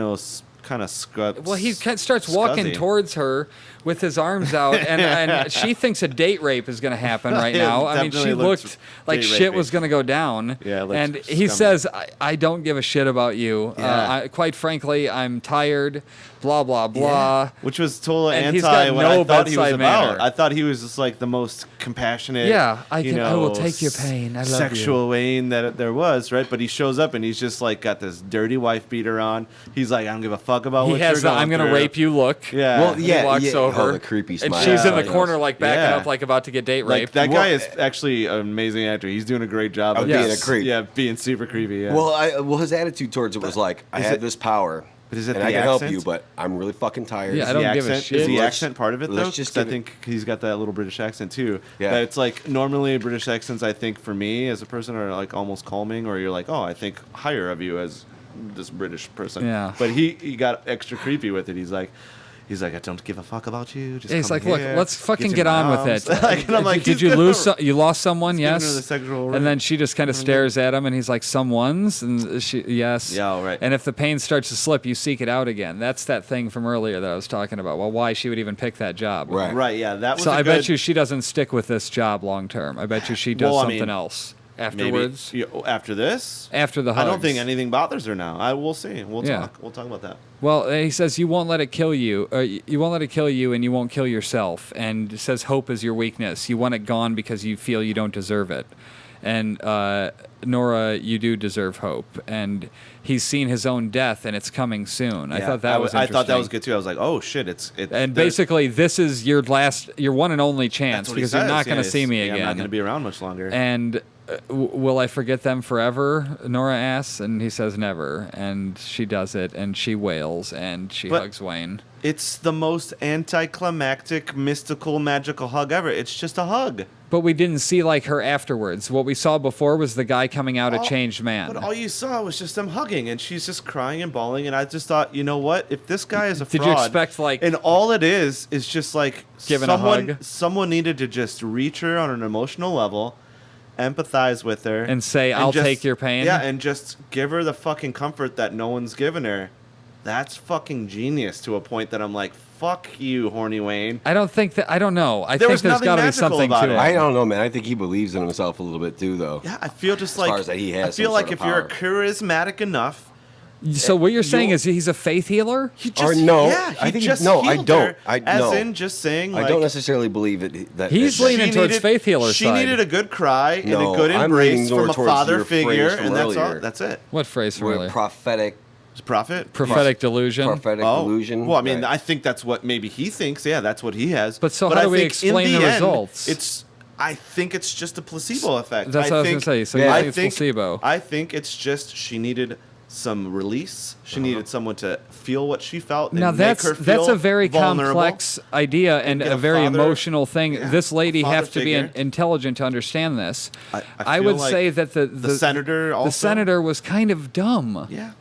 kind of scrub. Well, he starts walking scuzzy. towards her with his arms out, and she thinks a date rape is going to happen right It now. I mean, she definitely looks looked like date shit rapey. was going to go down. Yeah, it looks and he scummy. says, I don't give a shit about you. Yeah. Quite frankly, I'm tired, blah, blah, blah. Which was total And he's anti got what no I thought he was bedside about. manner. I thought he was just like the most compassionate. Yeah, I will know, take your pain. I love sexual Wayne that there was, right? But he shows up and he's just like got this dirty wife beater on. He's like, I don't give a fuck about He what has you're the going I'm going to through. rape you look. Yeah. Well, He yeah, walks yeah. over, Oh, the creepy and smile. she's in the Yeah. corner, like backing Yeah. up, like about to get date Like raped. that Well- guy is actually an amazing actor. He's doing a great job Of of being a creep. Yeah, being super creepy. Yeah. Well, his attitude towards it was like, I Is had it- this power, But is it and the I can help accent? you, but I'm really fucking tired. Yeah, I Is don't the give a accent, shit. Is the Let's- accent part of it let's though? just 'Cause I give it- think he's got that little British accent too. Yeah. That it's like normally British accents. I think for me as a person are like almost calming, or you're like, oh, I think higher of you as this British person. Yeah. But he got extra creepy with it. He's like, I don't give a fuck about you. Just He's come like, look, here, let's fucking your get on with moms." it. Like, and I'm like, did he's you gonna- lose? You lost someone? he's giving Yes. her the sexual And then she just kind of stares at him, and he's like, "Someone's," and she, yes. Yeah, all right. And if the pain starts to slip, you seek it out again. That's that thing from earlier that I was talking about. Well, why she would even pick that job? Right. Right. Yeah. That was. So a I good, bet you she doesn't stick with this job long term. I bet you she does Well, I something mean, else maybe afterwards. after this. After the I hugs. don't think anything bothers her now. We'll see. We'll Yeah. talk. We'll talk about that. Well, he says you won't let it kill you. You won't let it kill you, and you won't kill yourself. And it says hope is your weakness. You want it gone because you feel you don't deserve it. And Nora, you do deserve hope. And he's seen his own death, and it's coming soon. I Yeah, thought that was I interesting. thought that was good too. I was like, oh shit, it's And there- basically, this is your one and only that's chance what he because you're says. not going to Yeah, see me yeah, again. I'm not going to be around much longer. And will I forget them forever? Nora asks, and he says never. And she does it, and she wails, and she But- hugs Wayne. It's the most anticlimactic, mystical, magical hug ever. It's just a hug. But we didn't see like her afterwards. What we saw before was the guy coming out a changed man. But all you saw was just them hugging, and she's just crying and bawling. And I just thought, you know what? If this guy is a Did fraud, you expect, like- and all it is just like Giving a hug? someone needed to just reach her on an emotional level, empathize with her, And say, "I'll take your pain"? Yeah, and just give her the fucking comfort that no one's given her. That's fucking genius to a point that I'm like, fuck you, horny Wayne. I don't think that. I don't know. I There think was there's nothing got to be magical something about to it. it. I don't know, man. I think he believes in himself a little bit too, though. Yeah, I feel just As like far as that he has I feel some like sort if of you're power. charismatic enough, So what you're saying you'll- is he's a faith healer? he just Or no, yeah, he I think just no, I healed don't. her, No. as in just saying like I don't necessarily believe that He's that- leaning towards faith healer She side. needed a good cry No, and a good I'm embrace leaning more from a towards father your phrase figure, from and that's all. earlier. That's it. What phrase from We're earlier? prophetic Prophet. Prophetic delusion. prophetic delusion. Well, I mean, Right. I think that's what maybe he thinks. Yeah, that's what he has. But so how I do we think in explain the end, results? I think it's just a placebo effect. That's what I was think- gonna say. So you I think it's placebo. I think it's just she needed some release. She needed someone to feel what she felt. And Now make her that's feel a very vulnerable. complex idea and get a a very father- emotional thing. yeah, This lady a father has to be figure. intelligent to understand this. I I feel would like say that the senator also. the senator was kind of dumb. Yeah,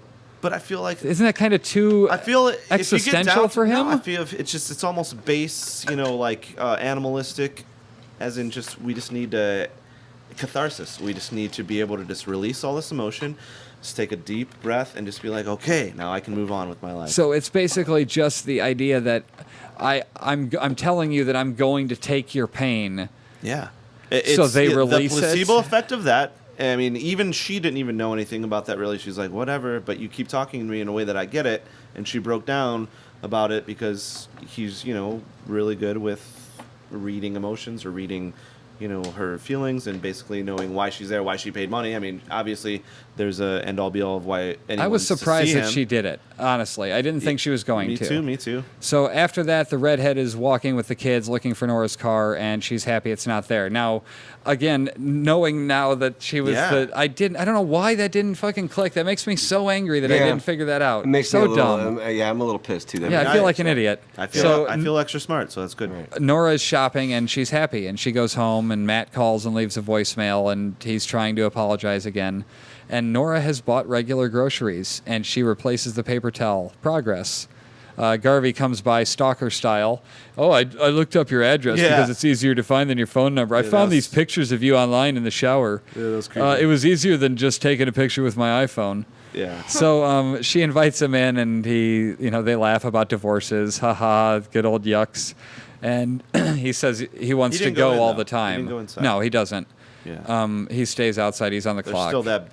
but I feel like Isn't that kind of too I feel if you get existential down for to, him? No, I feel it's almost base, like animalistic, as in just we just need to catharsis. We just need to be able to just release all this emotion, just take a deep breath, and just be like, okay, now I can move on with my life. So it's basically just the idea that I'm telling you that I'm going to take your pain. Yeah. So they release the placebo it? effect of that. I mean, even she didn't even know anything about that really. She's like, whatever, but you keep talking to me in a way that I get it. And she broke down about it because he's, really good with reading emotions or reading, her feelings and basically knowing why she's there, why she paid money. I mean, obviously, there's a end-all be-all of why anyone I was wants to surprised see that him. she did it, honestly. I didn't think she was going to. Me too. So after that, the redhead is walking with the kids looking for Nora's car, and she's happy it's not there. Now, again, knowing now that she was I don't know why that didn't fucking click. That makes me so angry that I didn't figure that out. It makes so me a little, dumb. I'm a little pissed too. I feel like an idiot. I feel extra smart, so that's good. Right. Nora's shopping, and she's happy, and she goes home, and Matt calls and leaves a voicemail, and he's trying to apologize again. And Nora has bought regular groceries, and she replaces the paper towel. Progress. Garvey comes by stalker style. Oh, I looked up your address because it's easier to find than your phone number. I found these pictures of you online in the shower. Yeah, that was creepy. It was easier than just taking a picture with my iPhone. Yeah. So she invites him in, and they laugh about divorces. Ha, good old yucks. And he says he wants to didn't go go in, all though. the time. He didn't go inside. No, he doesn't. Yeah. He stays outside. He's on the There's clock. still that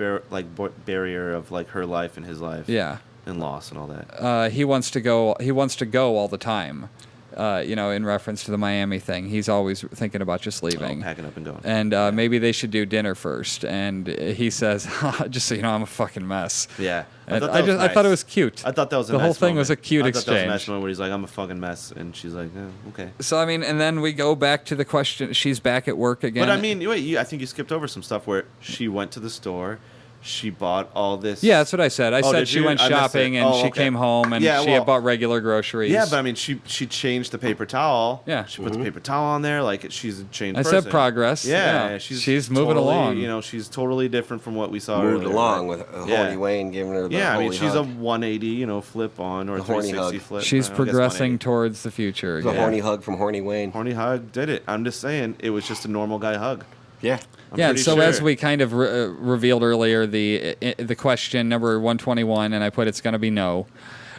barrier of like her life and his life. Yeah. And loss and all that. He wants to go. He wants to go all the time. In reference to the Miami thing, he's always thinking about just leaving, Packing up and going. And maybe they should do dinner first. And he says, "Just so you know, I'm a fucking mess." Yeah. And I thought it was cute. I thought that was the whole thing moment. was a cute I thought that was a exchange. nice moment where he's like, "I'm a fucking mess," and she's like, "Okay." So I mean, and then we go back to the question. She's back at work again. But I mean, wait, I think you skipped over some stuff where she went to the store, she bought all this. Yeah, that's what I said. I said did she you? went I missed shopping it. and Oh, she okay. came home and Yeah, she had bought regular groceries. Yeah, but I mean, she changed the paper towel. Yeah. She put the paper towel on there like she's a changed I person. said progress. Yeah, she's moving totally, along. She's totally different from what we saw Moved earlier. along with Horny Wayne giving her the I holy mean, she's hug. a 180, flip on or The a horny 360 hug. flip. She's I guess progressing 180. towards the future. The again. horny hug from Horny Wayne. Horny hug did it. I'm just saying, it was just a normal guy hug. Yeah. I'm Yeah, and pretty so sure. as we kind of revealed earlier, the question number 121, and I put it's going to be no.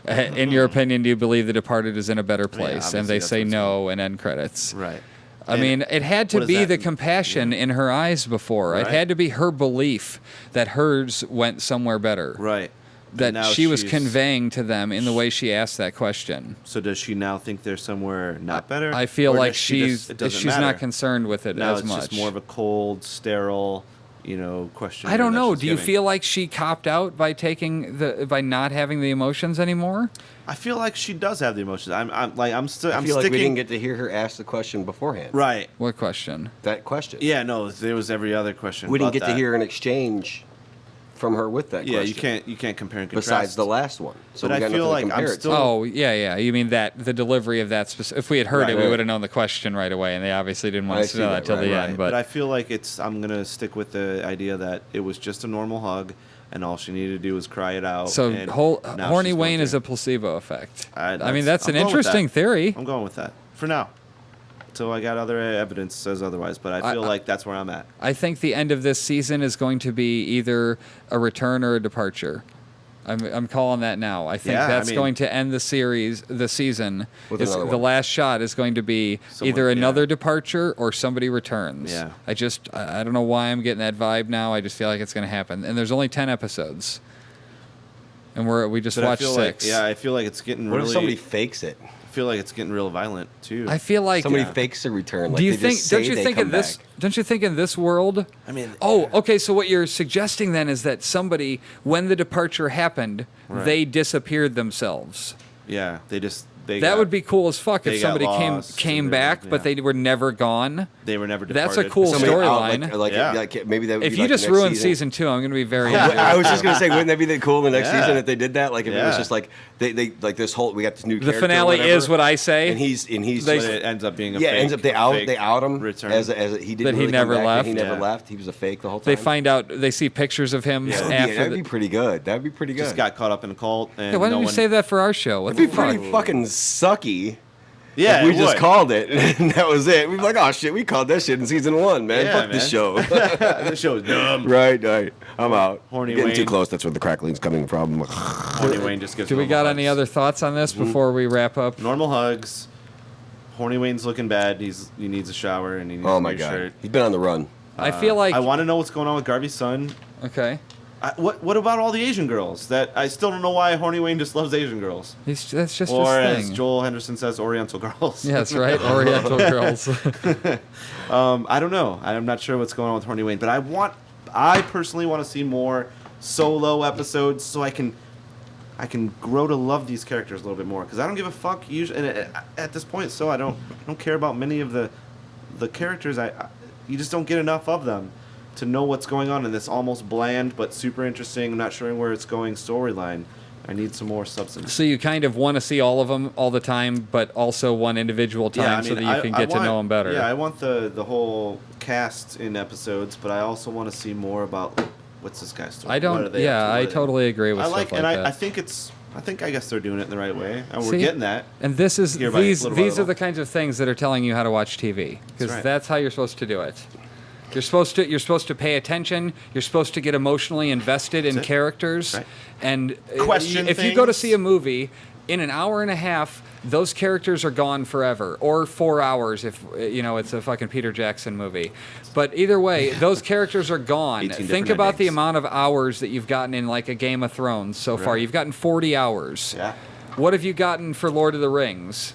In your opinion, do you believe The Departed is in a better place? And obviously they that's say what it's no, and end credits. Right. I And mean, it had what to does be that- the compassion in her eyes before. It Right. had to be her belief that hers went somewhere better. Right. That And now she was she's- conveying to them in the way she asked that question. So does she now think they're somewhere not better? I feel Or like does she just- it doesn't she's matter? not concerned with it Now as it's much. just more of a cold, sterile, question. I don't that know. she's Do you giving. feel like she copped out by by not having the emotions anymore? I feel like she does have the emotions. I'm I feel sticking. like we didn't get to hear her ask the question beforehand. Right. What question? That question. Yeah. No. There was every other question. We didn't about get to that. hear an exchange from her with that Yeah. question. You can't compare and contrast. Besides the last one. So But we I got feel nothing like to compare I'm it to. still- Oh, yeah. You mean the delivery of that if we had heard Right, it, we right. would have known the question right away, and they obviously didn't want I us to see know that, that till right, the right. end. But But I feel like I'm gonna stick with the idea that it was just a normal hug, and all she needed to do was cry it out. so and now Horny she's going Wayne is through. a placebo effect. I mean, that's I'm an going with interesting that. theory. I'm going with that for now. Until I got other evidence says otherwise, but I feel like that's where I'm at. I think the end of this season is going to be either a return or a departure. I'm calling that now. I think Yeah, I that's mean- going to end the season. With It's- another the one. last shot is going to be Someone- either yeah. another departure or somebody returns. Yeah. I don't know why I'm getting that vibe now. I just feel like it's going to happen. And there's only 10 episodes. And we just But watched I feel 6. like I feel like it's getting What really. if somebody fakes it? I feel like it's getting real violent too. I feel like Somebody fakes a return. Like do you they think just say don't you they think come in this back. don't you think in this world I mean, oh okay, so what you're suggesting then is that somebody when the departure happened Right. they disappeared themselves. yeah, That got- would be cool as fuck they if got somebody lost came and back they- but yeah. they were never gone. They were never departed. That's a cool Somebody out, storyline. like maybe that would If be you like just next ruined season. season 2, I'm going to be very I was just gonna say, wouldn't that be cool in the next Yeah. season if they did that? Like if it was Yeah. just like they like this whole we got this new The character or finale whatever, is what I say. and he's They- But it ends up being a yeah fake, ends up they out him return. as he didn't That he really come never back, left. He never Yeah. left. He was a fake the whole time. They find out they see pictures of him That'd after be pretty good. That'd be pretty good. just got caught up in a cult. And Yeah, why no don't you one, save that for our show? What It'd be the fuck? pretty fucking sucky Yeah, if we it just would. called it, and that was it. We'd be like, oh shit, we called that shit in season 1, man. Yeah, Fuck this man. show. This show is dumb. right. I'm out. Horny Getting too Wayne. close. That's where the crackling's coming from. Horny Wayne just gives. Do we normal got hugs. any other thoughts on this before we wrap up? normal hugs? Horny Wayne's looking bad. He needs a shower and he needs Oh a my new god, shirt. he's been on the run. I feel like I want to know what's going on with Garvey's son. okay. What about all the Asian girls? That I still don't know why Horny Wayne just loves Asian girls. That's just Or his as thing. Joel Henderson says, Oriental girls. Yes, right. Oriental girls. I don't know. I'm not sure what's going on with Horny Wayne, but I personally want to see more solo episodes so I can grow to love these characters a little bit more because I don't give a fuck usually and at this point. So I don't care about many of the characters. You just don't get enough of them to know what's going on in this almost bland but super interesting, not sure where it's going storyline. I need some more substance. So you kind of want to see all of them all the time, but also one individual time so that you can get to know them better. Yeah, I want the whole cast in episodes, but I also want to see more about what's this guy's story. I don't. What are they Yeah, up to? What I are they- totally agree with I stuff like, like and that. I guess they're doing it in the right way, and we're See? getting that. And this is Here by these little by these are little. the kinds of things that are telling you how to watch TV because right. that's how you're supposed to do it. You're supposed to pay attention. You're supposed to get emotionally invested in That's it. characters. Right. And Question if you go to things. see a movie in an hour and a half, those characters are gone forever, or 4 hours if it's a fucking Peter Jackson movie. But either way, those characters are gone. 18 Think different about the endings. amount of hours that you've gotten in like a Game of Thrones so far. Right. You've gotten 40 hours. Yeah. What have you gotten for Lord of the Rings?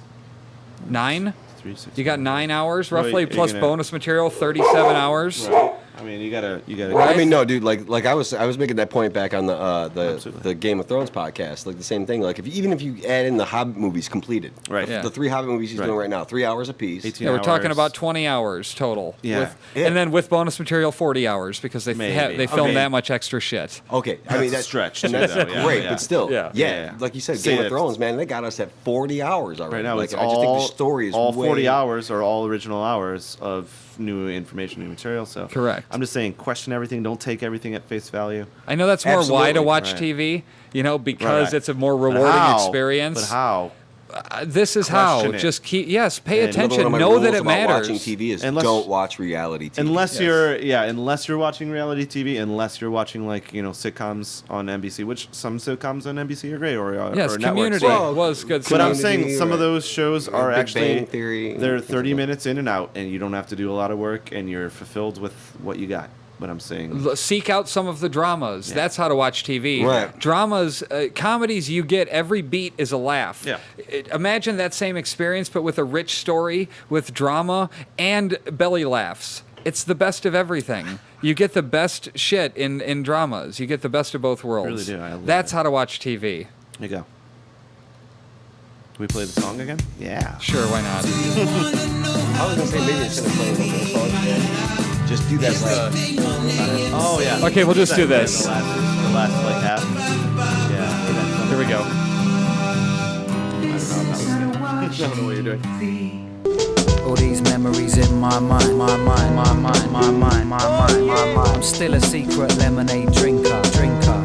9? 3, 6, You got 9 hours Well, roughly, you're plus gonna- bonus material, 37 hours. Right. I mean, you gotta. Right. I mean, no, dude. Like I was making that point back on the Absolutely. the Game of Thrones podcast. Like the same thing. Like even if you add in the Hobbit movies completed, Right. Yeah. The 3 Hobbit movies he's Right. doing right now, 3 hours apiece. 18 Yeah, we're talking hours. about 20 hours total. Yeah. And then with bonus material, 40 hours because they Maybe. they filmed Okay. that much extra shit. Okay, I That's mean a that's stretch, and too, that's though. Yeah, great, yeah. but still, Yeah. Yeah. like you said, Say Game of it. Thrones, man, they got us at 40 hours already. Right now, like, it's I just think the story is all way, 40 hours are all original hours of new information, new material. So Correct. I'm just saying, question everything. Don't take everything at face value. I know that's more why to Absolutely. watch Right. TV, because Right. it's a more But rewarding how? experience. But how? This is how. Question it. Just pay And Another one attention. of my Know rules that it about matters. watching TV is Unless- don't watch reality TV. Unless Yes. unless you're watching reality TV, unless you're watching sitcoms on NBC, which some sitcoms on NBC are great, or Yes, or networks. Community Well, was good. But I'm Community, saying some of right. those shows are Big actually Bang Theory, they're things like 30 that. minutes in and out, and you don't have to do a lot of work, and you're fulfilled with what you got. But I'm saying Seek out some of the dramas. Yeah. That's how to watch TV. Right. Dramas, comedies, you get every beat is a laugh. Yeah. Imagine that same experience, but with a rich story, with drama, and belly laughs. It's the best of everything. You get the best shit in dramas. You get the best of both worlds. Really do. I love That's it. how to watch TV. there you go. Can we play the song again? Yeah. Sure, why not? I was gonna say maybe instead of playing the song, just do that like Oh yeah. Okay, we'll just do The this. last like half. Yeah. Here we go. I don't know what you're doing. All these memories in my mind, my mind, my mind, my mind, my mind, my mind. I'm still a secret lemonade drinker, drinker.